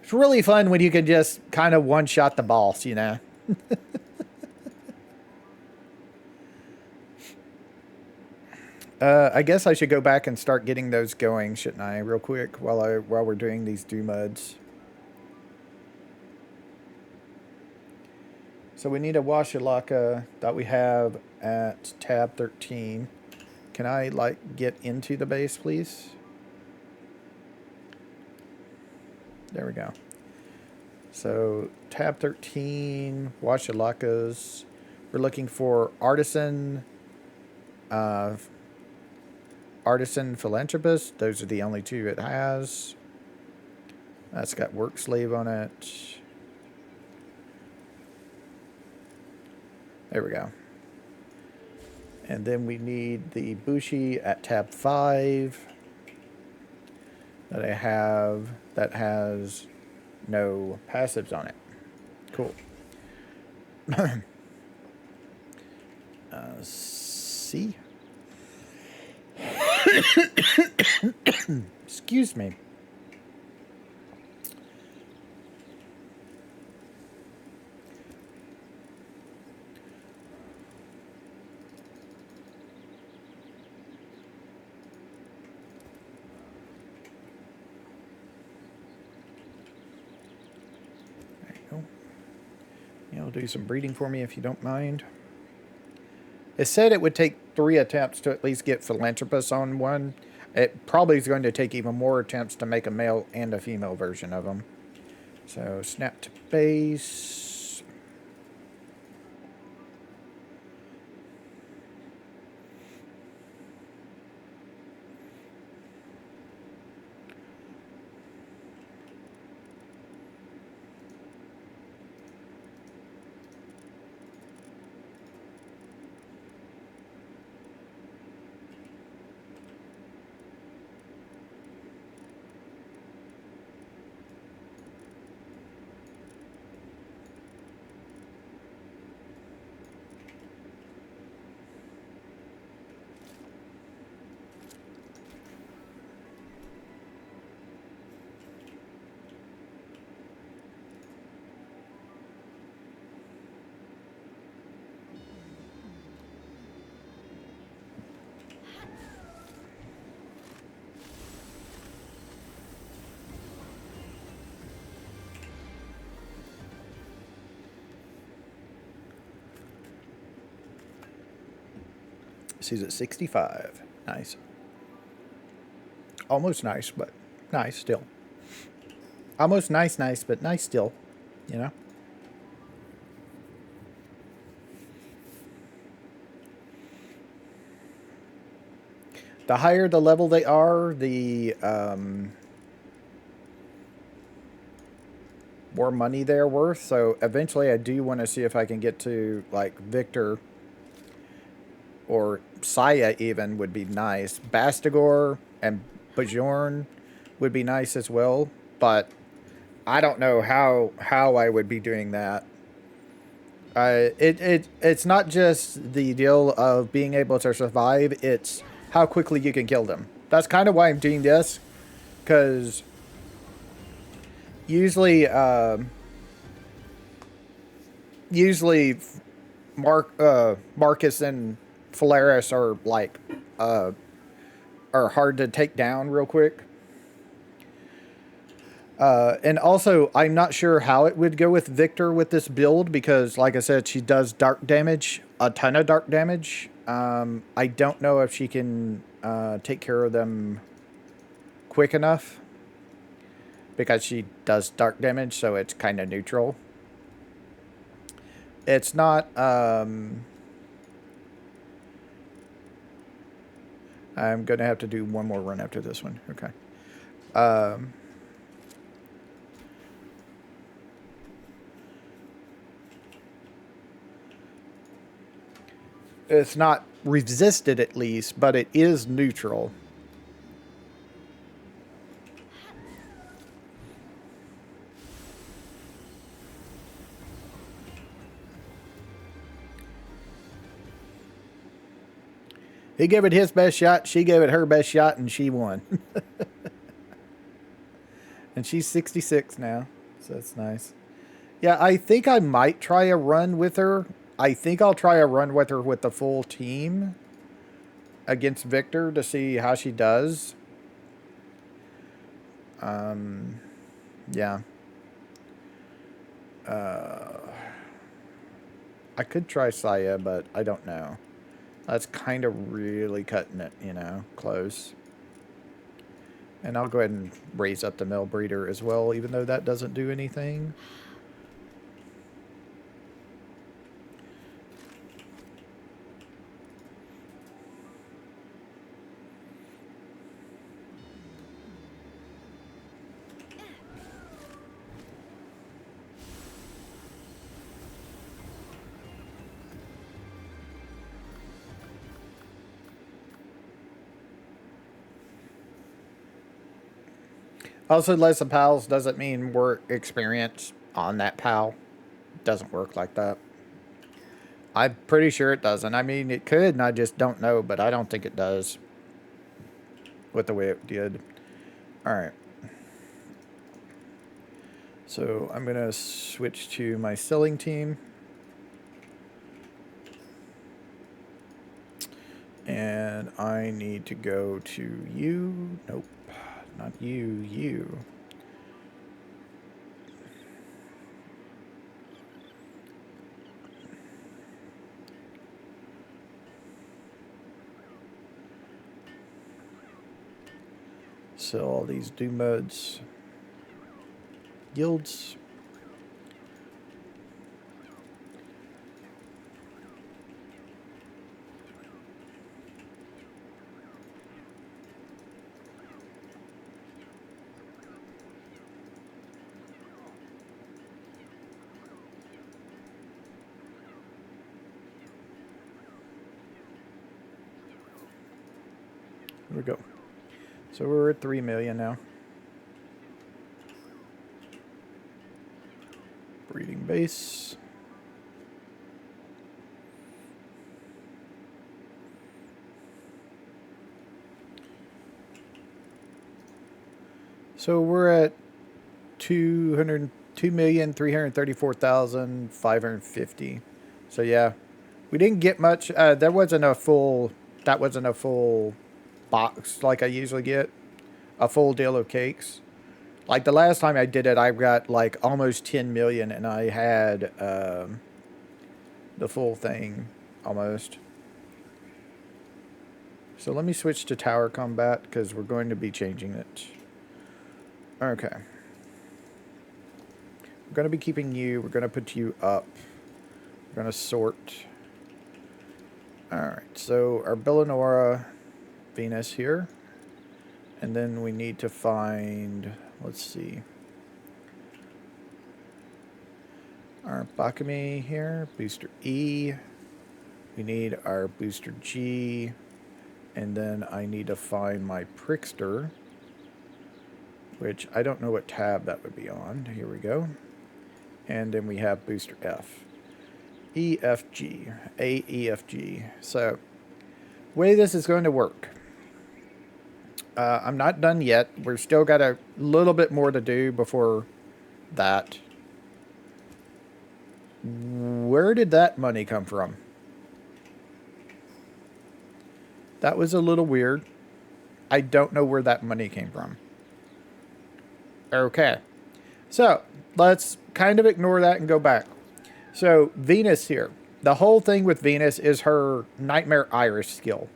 It's really fun when you can just kind of one-shot the boss, you know. I guess I should go back and start getting those going, shouldn't I? Real quick, while we're doing these Doomuds. So we need a Washilaka that we have at tab 13. Can I like get into the base, please? There we go. So tab 13, Washalakas. We're looking for artisan, artisan philanthropist. Those are the only two it has. That's got work slave on it. There we go. And then we need the Bushi at tab 5 that I have that has no passives on it. Cool. C. Excuse me. You'll do some breeding for me if you don't mind. It said it would take 3 attempts to at least get philanthropist on one. It probably is going to take even more attempts to make a male and a female version of them. So snap to base. She's at 65. Nice. Almost nice, but nice still. Almost nice, but nice still. You know? The higher the level they are, the more money they're worth. So eventually I do want to see if I can get to, like, Victor or Saya even would be nice. Bastigor and Bjorn would be nice as well, but I don't know how I would be doing that. It's not just the deal of being able to survive, it's how quickly you can kill them. That's kind of why I'm doing this, because usually Marcus and Phalaris are like are hard to take down real quick. And also, I'm not sure how it would go with Victor with this build because, like I said, she does dark damage, a ton of dark damage. I don't know if she can take care of them quick enough because she does dark damage, so it's kind of neutral. It's not... I'm going to have to do one more run after this one. Okay. It's not resisted at least, but it is neutral. He gave it his best shot, she gave it her best shot, and she won. And she's 66 now, so that's nice. Yeah, I think I might try a run with her. I think I'll try a run with her with the full team against Victor to see how she does. Yeah. I could try Saya, but I don't know. That's kind of really cutting it, you know, close. And I'll go ahead and raise up the male breeder as well, even though that doesn't do anything. Also, less of pals doesn't mean we're experienced on that pal. Doesn't work like that. I'm pretty sure it doesn't. I mean, it could, and I just don't know, but I don't think it does with the way it did. All right. So I'm going to switch to my selling team. And I need to go to you. Nope, not you, you. Sell all these Doomuds. Guilds. Here we go. So we're at 3 million now. Breeding base. So we're at 2,334,550. So yeah, we didn't get much. There wasn't a full. That wasn't a full box like I usually get. A full deal of cakes. Like the last time I did it, I got like almost 10 million, and I had the full thing almost. So let me switch to tower combat because we're going to be changing it. Okay. We're going to be keeping you. We're going to put you up. We're going to sort. Alright, so our Bellinora Venus here. And then we need to find, let's see, our Bakami here, booster E. We need our booster G. And then I need to find my Prickster, which I don't know what tab that would be on. Here we go. And then we have booster F. E, F, G. A, E, F, G. So, way this is going to work. I'm not done yet. We're still got a little bit more to do before that. Where did that money come from? That was a little weird. I don't know where that money came from. Okay. So, let's kind of ignore that and go back. So, Venus here. The whole thing with Venus is her Nightmare Iris skill.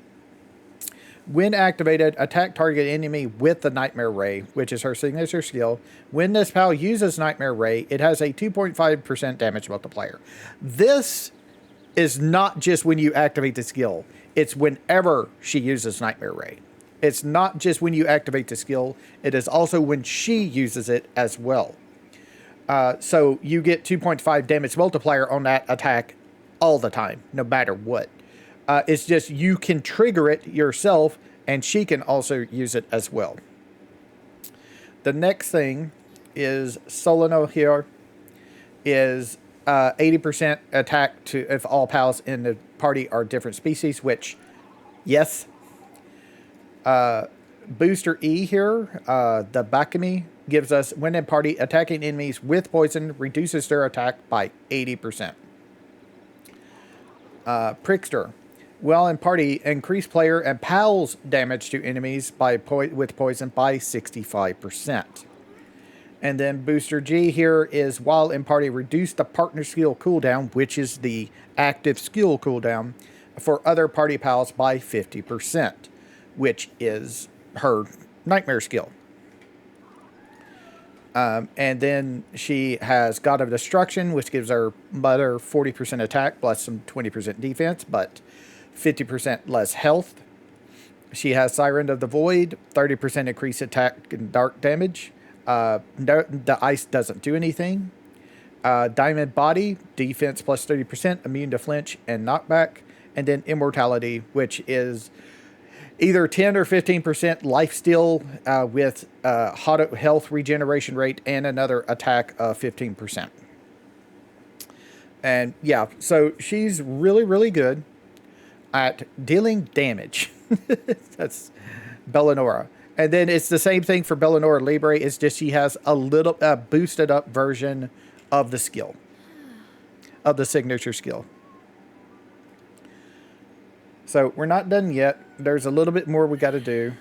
When activated, attack target enemy with the Nightmare Ray, which is her signature skill. When this pal uses Nightmare Ray, it has a 2.5% damage multiplier. This is not just when you activate the skill. It's whenever she uses Nightmare Ray. It's not just when you activate the skill. It is also when she uses it as well. So you get 2.5 damage multiplier on that attack all the time, no matter what. It's just you can trigger it yourself, and she can also use it as well. The next thing is Solano here is 80% attack to if all pals in the party are different species, which, yes. Booster E here, the Bakami, gives us, when in party, attacking enemies with poison reduces their attack by 80%. Prickster. While in party, increase player and pals damage to enemies with poison by 65%. And then Booster G here is, while in party, reduce the partner skill cooldown, which is the active skill cooldown, for other party pals by 50%, which is her Nightmare skill. And then she has God of Destruction, which gives her mother 40% attack plus some 20% defense, but 50% less health. She has Siren of the Void, 30% increased attack and dark damage. No, the ice doesn't do anything. Diamond Body, defense plus 30%, immune to flinch and knockback. And then Immortality, which is either 10 or 15% life steal with hot health regeneration rate and another attack of 15%. And yeah, so she's really, really good at dealing damage. That's Bellanora. And then it's the same thing for Bellanora Libre. It's just she has a little boosted up version of the skill, of the signature skill. So we're not done yet. There's a little bit more we got to do.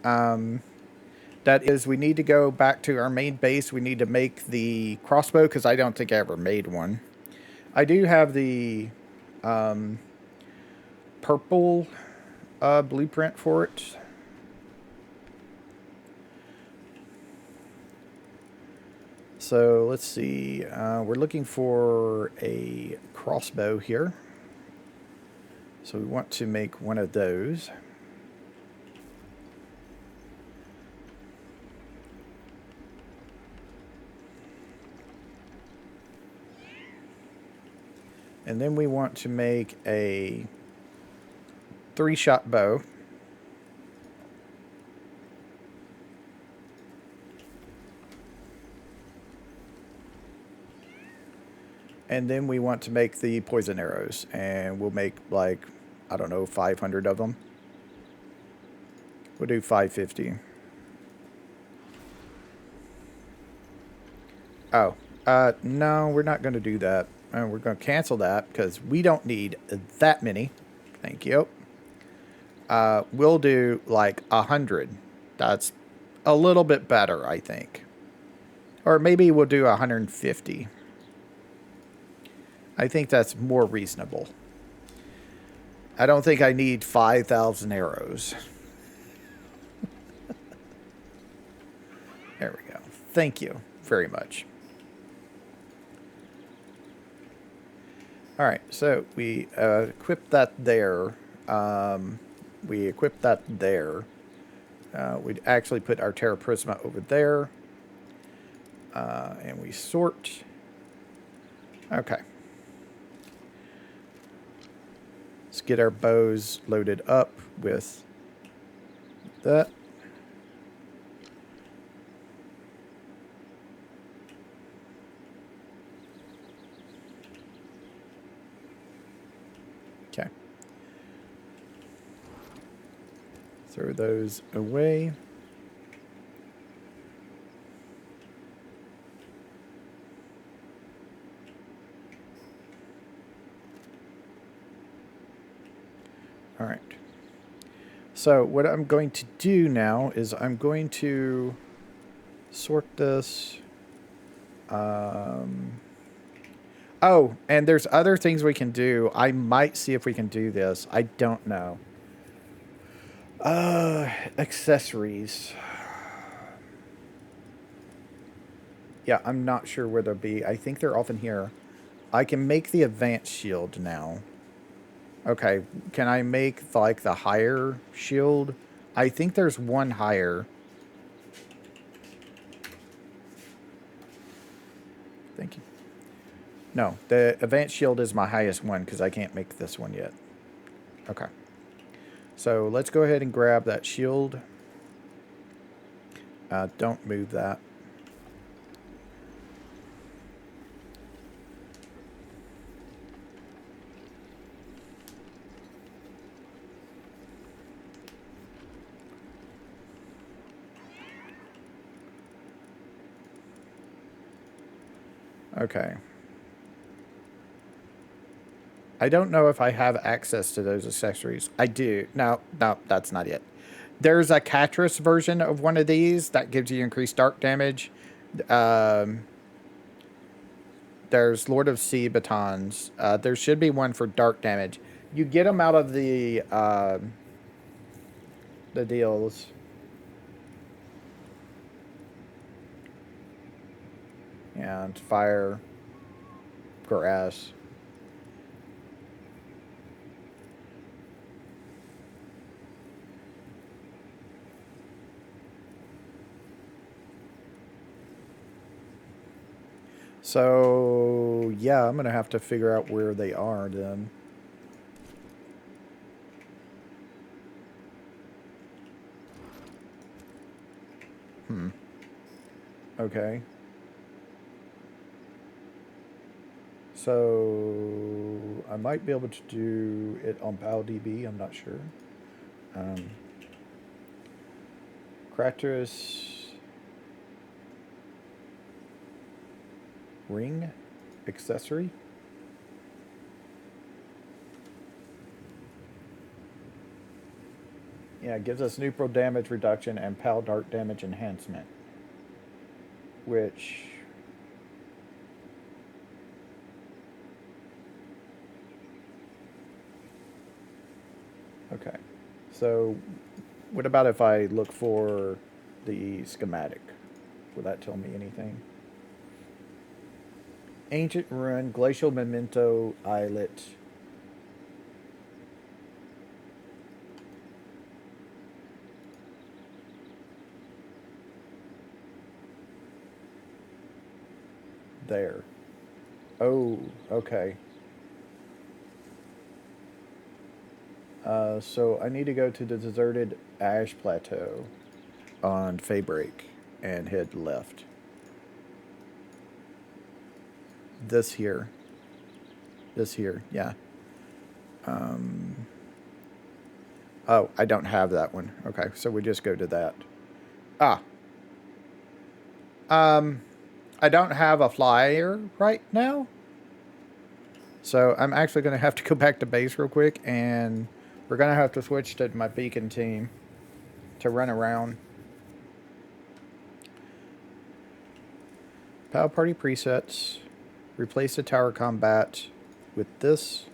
That is, we need to go back to our main base. We need to make the crossbow because I don't think I ever made one. I do have the purple blueprint for it. So let's see. We're looking for a crossbow here. So we want to make one of those. And then we want to make a 3-shot bow. And then we want to make the poison arrows. And we'll make like, I don't know, 500 of them. We'll do 550. Oh, no, we're not going to do that. We're going to cancel that because we don't need that many. Thank you. We'll do like 100. That's a little bit better, I think. Or maybe we'll do 150. I think that's more reasonable. I don't think I need 5,000 arrows. There we go. Thank you very much. All right, so we equip that there. We equip that there. We'd actually put our Terra Prisma over there. And we sort. Okay. Let's get our bows loaded up with that. Okay. Throw those away. All right. So what I'm going to do now is I'm going to sort this. Oh, and there's other things we can do. I might see if we can do this. I don't know. Accessories. Yeah, I'm not sure where they'll be. I think they're often here. I can make the advanced shield now. Okay, can I make like the higher shield? I think there's one higher. Thank you. No, the advanced shield is my highest one because I can't make this one yet. Okay. So let's go ahead and grab that shield. Don't move that. Okay. I don't know if I have access to those accessories. I do. No, that's not it. There's a Catris version of one of these that gives you increased dark damage. There's Lord of Sea batons. There should be one for dark damage. You get them out of the deals. And fire, grass. So, yeah, I'm going to have to figure out where they are then. Okay. So, I might be able to do it on PalDB, I'm not sure. Kratos ring accessory. Yeah, it gives us neutral damage reduction and Pal Dart damage enhancement. Which... Okay. So, what about if I look for the schematic? Will that tell me anything? Ancient ruin, glacial memento, islet. There. Oh, okay. So I need to go to the deserted ash plateau on Faybreak and head left. This here. This here, yeah. Oh, I don't have that one. Okay, so we just go to that. Ah. I don't have a flyer right now. So I'm actually going to have to go back to base real quick, and we're going to have to switch to my beacon team to run around. Power Party presets. Replace the tower combat with this,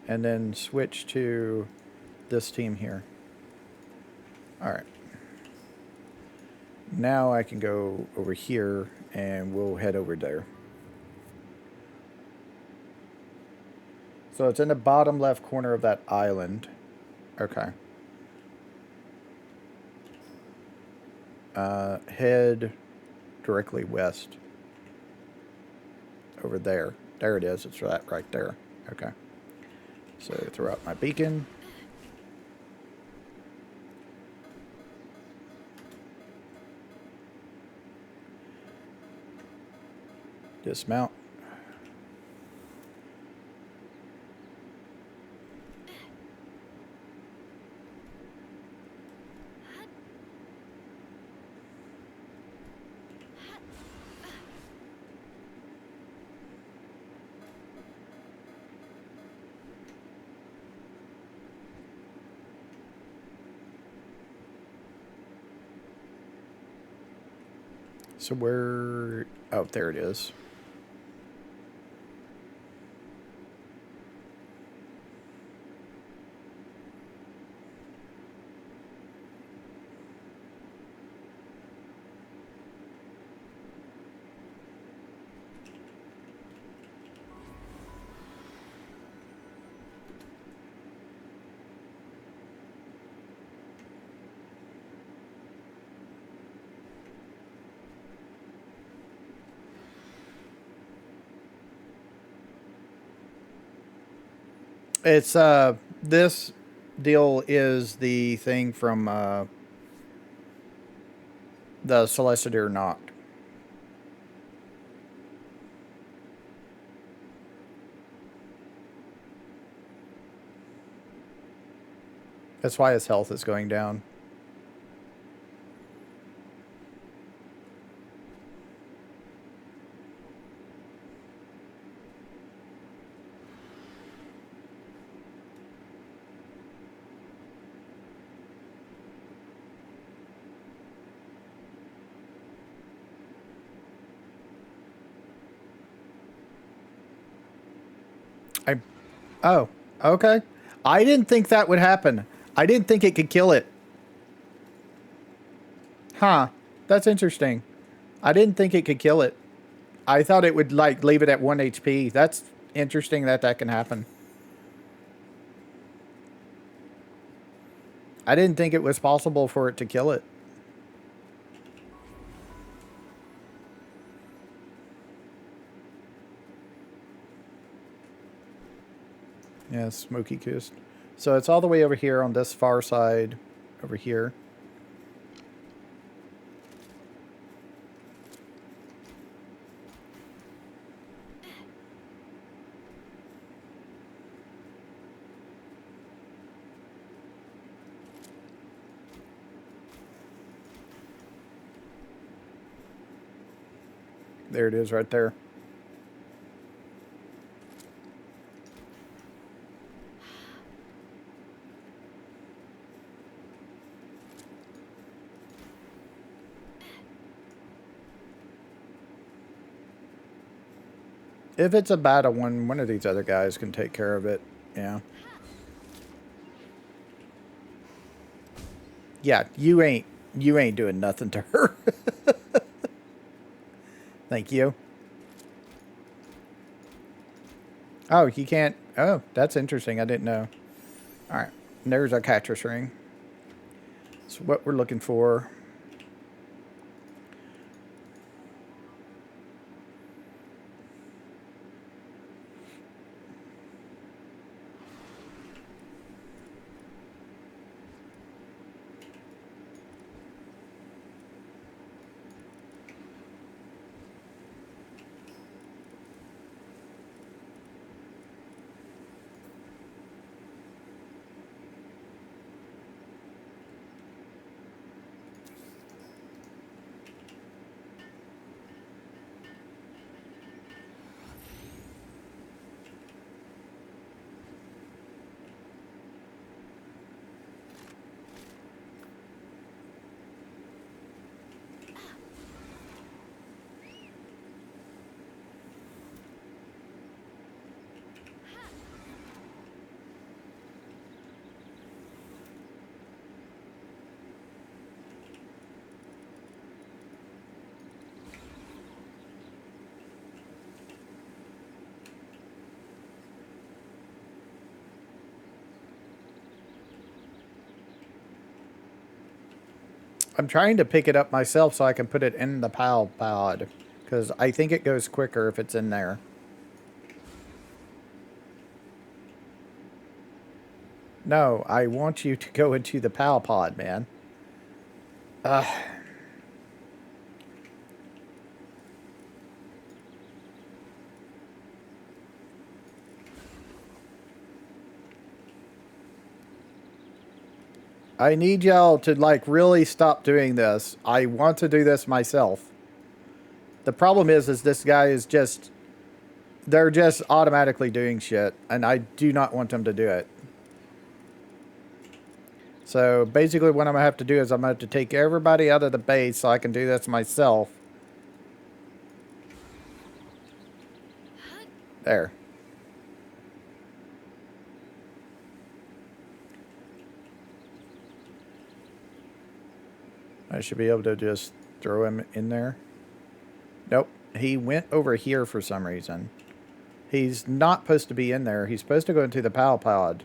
and then switch to this team here. Alright. Now I can go over here, and we'll head over there. So it's in the bottom left corner of that island. Okay. Head directly west. Over there. There it is. It's right there. Okay. So throw out my beacon. Dismount. So where... Oh, there it is. It's, this deal is the thing from, the Celestial Knocked. That's why his health is going down. Oh, okay. I didn't think that would happen. I didn't think it could kill it. Huh. That's interesting. I didn't think it could kill it. I thought it would like leave it at 1 HP. That's interesting that that can happen. I didn't think it was possible for it to kill it. Yeah, smoky coast. So it's all the way over here on this far side, over here. There it is right there. If it's a battle one of these other guys can take care of it. Yeah. Yeah, you ain't doing nothing to her. Thank you. Oh, you can't. Oh, that's interesting. I didn't know. All right. There's our catcher's ring. That's what we're looking for. I'm trying to pick it up myself so I can put it in the PAL pod. Because I think it goes quicker if it's in there. No, I want you to go into the PAL pod, man. I need y'all to, like, really stop doing this. I want to do this myself. The problem is this guy is just... They're just automatically doing shit. And I do not want them to do it. So, basically what I'm going to have to do is I'm going to have to take everybody out of the base so I can do this myself. There. I should be able to just throw him in there. Nope. He went over here for some reason. He's not supposed to be in there. He's supposed to go into the PAL pod.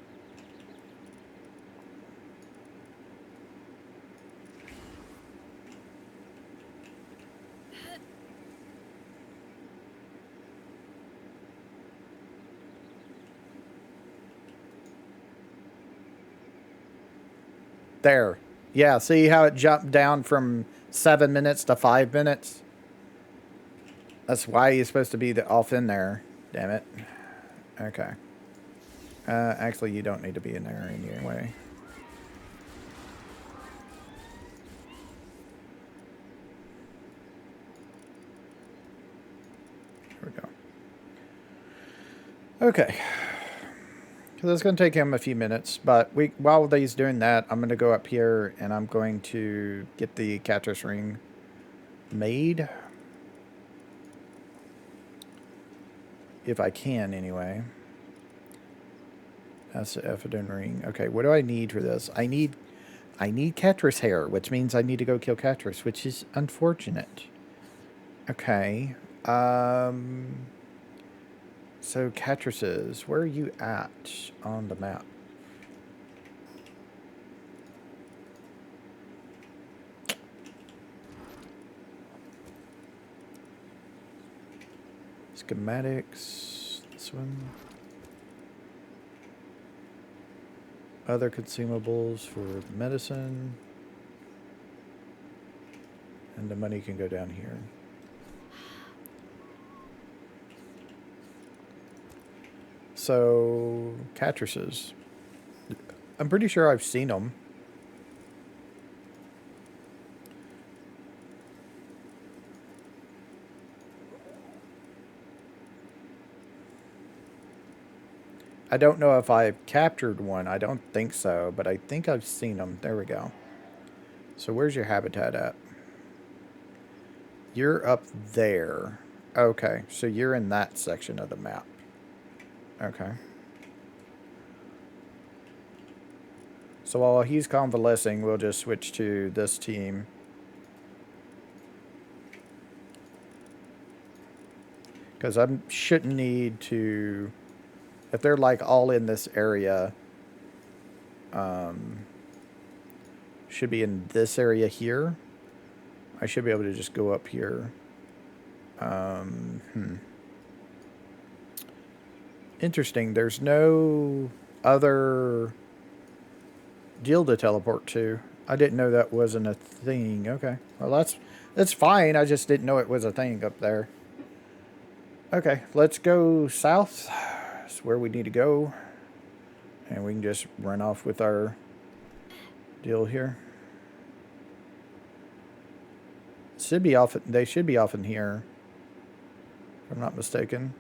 There. Yeah, see how it jumped down from 7 minutes to 5 minutes? That's why he's supposed to be off in there. Damn it. Okay. Actually, you don't need to be in there anyway. Here we go. Okay. So that's going to take him a few minutes, but while he's doing that, I'm going to go up here and I'm going to get the catcher's ring made. If I can, anyway. That's the Ephedrine ring. Okay, what do I need for this? I need Catrus hair, which means I need to go kill Catrus, which is unfortunate. Okay. So Catrices, where are you at on the map? Schematics, this one. Other consumables for medicine. And the money can go down here. So, Catrices. I'm pretty sure I've seen them. I don't know if I've captured one. I don't think so, but I think I've seen them. There we go. So where's your habitat at? You're up there. Okay, so you're in that section of the map. Okay. So while he's convalescing, we'll just switch to this team. Because I shouldn't need to... If they're like all in this area, should be in this area here. I should be able to just go up here. Interesting. There's no other deal to teleport to. I didn't know that wasn't a thing. Okay. Well, that's fine. I just didn't know it was a thing up there. Okay, let's go south. That's where we need to go. And we can just run off with our deal here. Should be off. They should be off in here, if I'm not mistaken.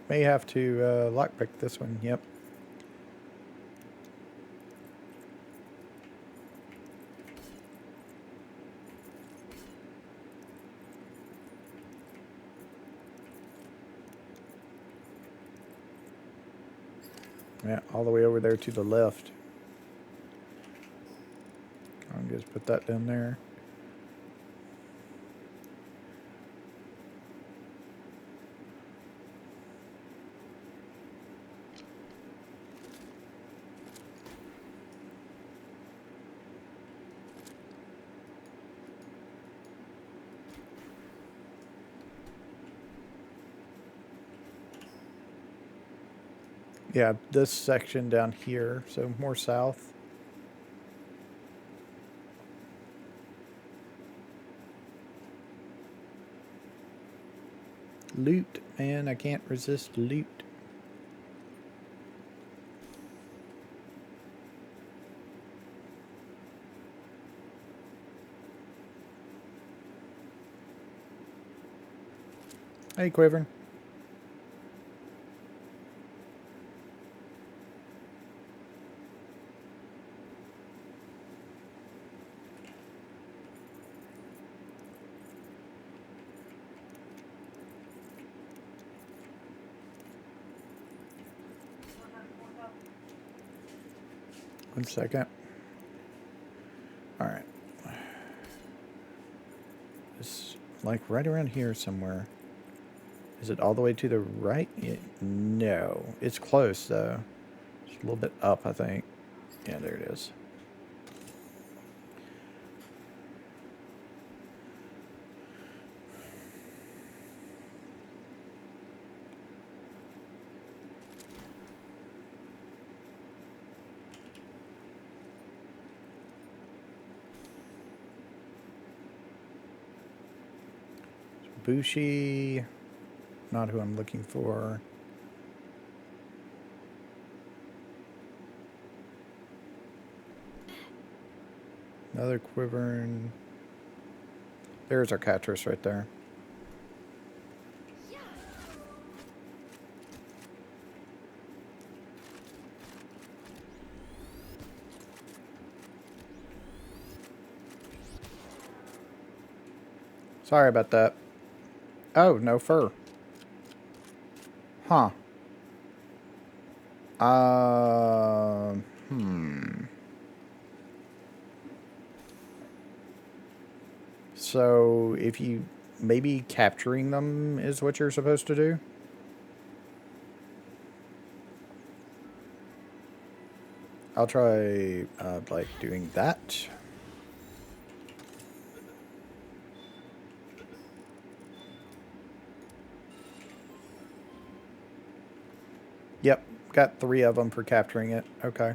May have to lockpick this one. Yep. Yeah, all the way over there to the left. I'll just put that down there. Yeah, this section down here, so more south. Loot, man, I can't resist loot. Hey, Quivering. One second. All right. It's like right around here somewhere. Is it all the way to the right? No. It's close, though. It's a little bit up, I think. Yeah, there it is. Bushi, not who I'm looking for. Another quivering. There's our catchers right there. Sorry about that. Oh, no fur. Huh. Hmm. So, if you... Maybe capturing them is what you're supposed to do? I'll try, like, doing that. Yep, got 3 of them for capturing it. Okay.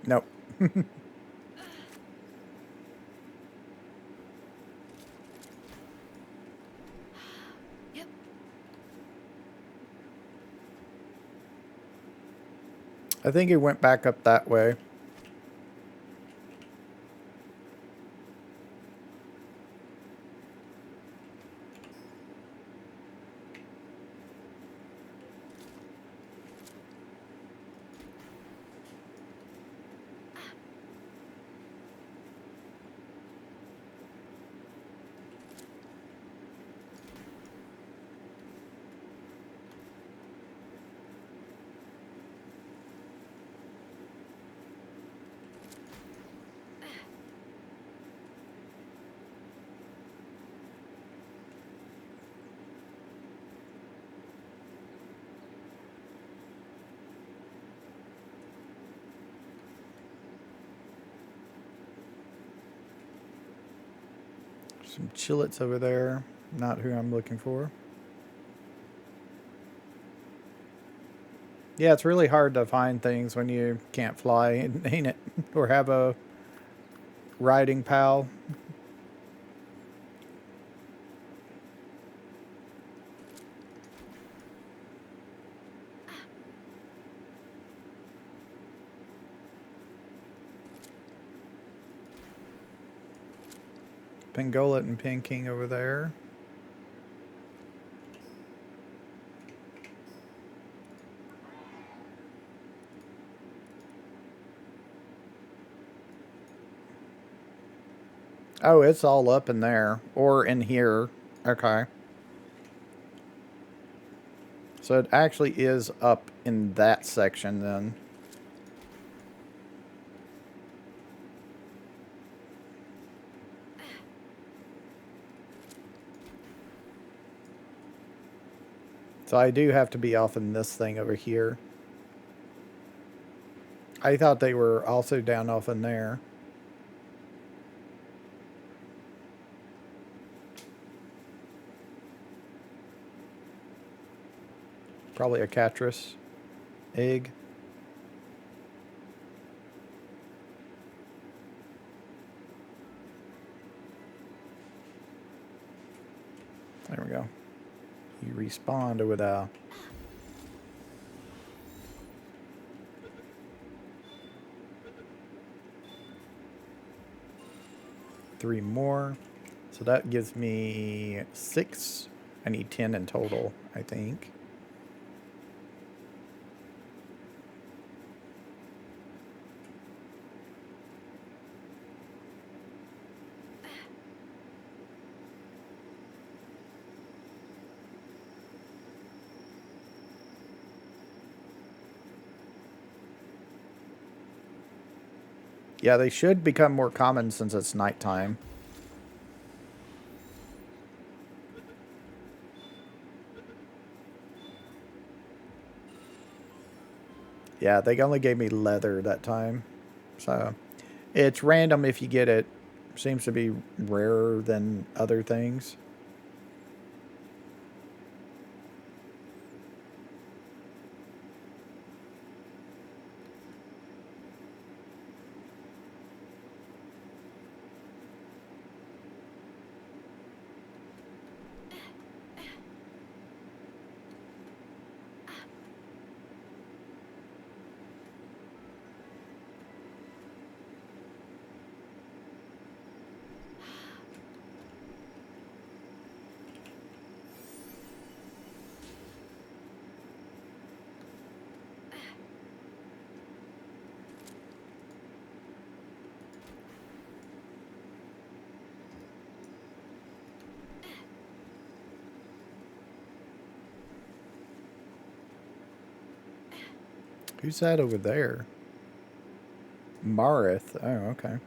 Nope. Yep. I think it went back up that way. Some chillets over there. Not who I'm looking for. Yeah, it's really hard to find things when you can't fly, ain't it? Or have a riding pal. Pengolet and King over there. Oh, it's all up in there. Or in here. Okay. So it actually is up in that section then. So I do have to be off in this thing over here. I thought they were also down off in there. Probably a Catris egg. There we go. You respawned with a... Three more. So that gives me 6. I need 10 in total, I think. Yeah, they should become more common since it's nighttime. Yeah, they only gave me leather that time. So it's random if you get it. Seems to be rarer than other things. Who's that over there? Marith. Oh, okay.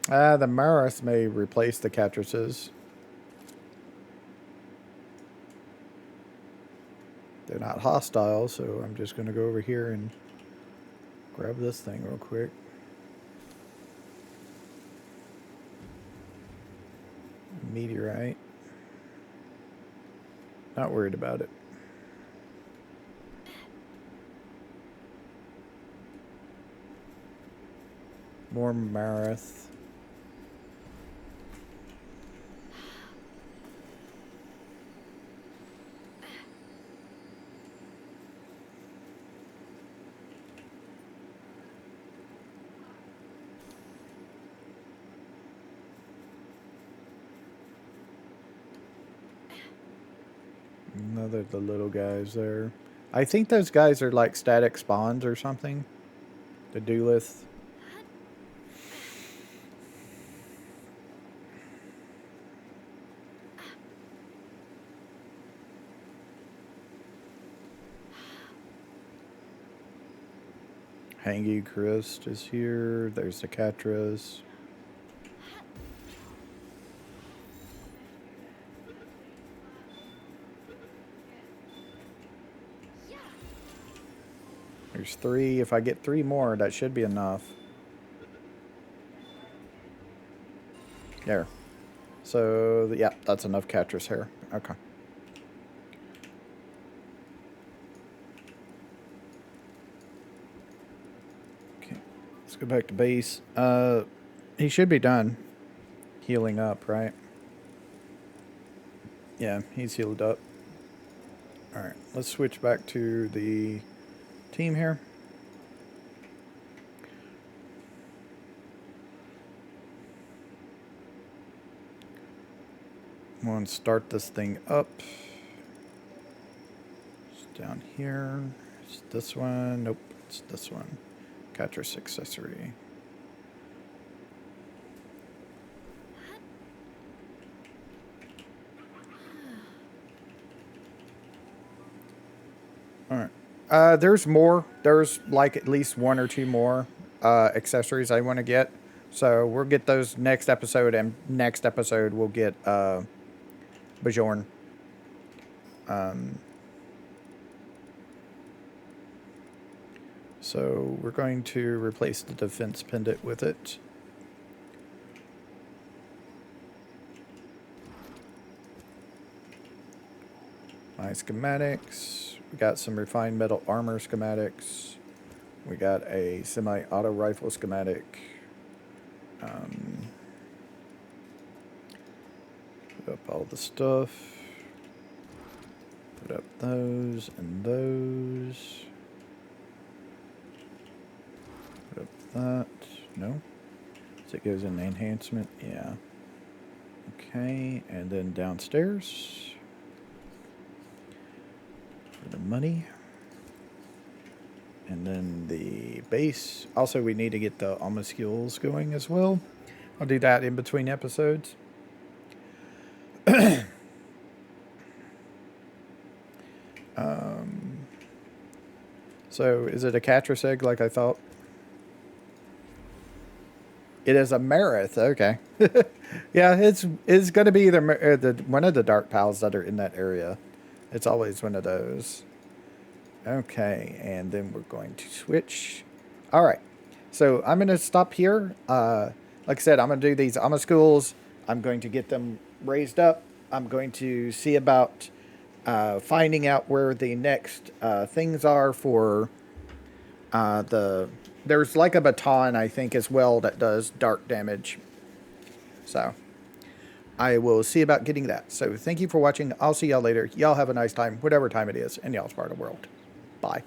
The Marith may replace the Catrices. They're not hostile, so I'm just going to go over here and grab this thing real quick. Meteorite. Not worried about it. More Marith. Another of the little guys there. I think those guys are like static spawns or something. The duelith. Hangy Christ is here. There's the Catras. There's 3. If I get 3 more, that should be enough. There. So, yeah, that's enough Catras here. Okay. Okay. Let's go back to base. He should be done healing up, right? Yeah, he's healed up. Alright, let's switch back to the team here. I'm going to start this thing up. It's down here. It's this one. Nope, it's this one. Catras accessory. Alright. There's more. There's like at least 1 or 2 more accessories I want to get. So we'll get those next episode, and next episode we'll get Bjorn. So we're going to replace the defense pendant with it. My schematics. We got some refined metal armor schematics. We got a semi-auto rifle schematic. Put up all the stuff. Put up those and those. Put up that. No? So it goes in the enhancement? Yeah. Okay, and then downstairs for the money. And then the base. Also, we need to get the Almascules going as well. I'll do that in between episodes. So, is it a Catrus egg like I thought? It is a Marith. Okay. Yeah, it's going to be one of the Dark Pals that are in that area. It's always one of those. Okay, and then we're going to switch. All right. So I'm going to stop here. Like I said, I'm going to do these Alma schools. I'm going to get them raised up. I'm going to see about finding out where the next things are for There's like a baton, I think, as well that does dark damage. So I will see about getting that. So thank you for watching. I'll see y'all later. Y'all have a nice time, whatever time it is, in y'all's part of the world. Bye.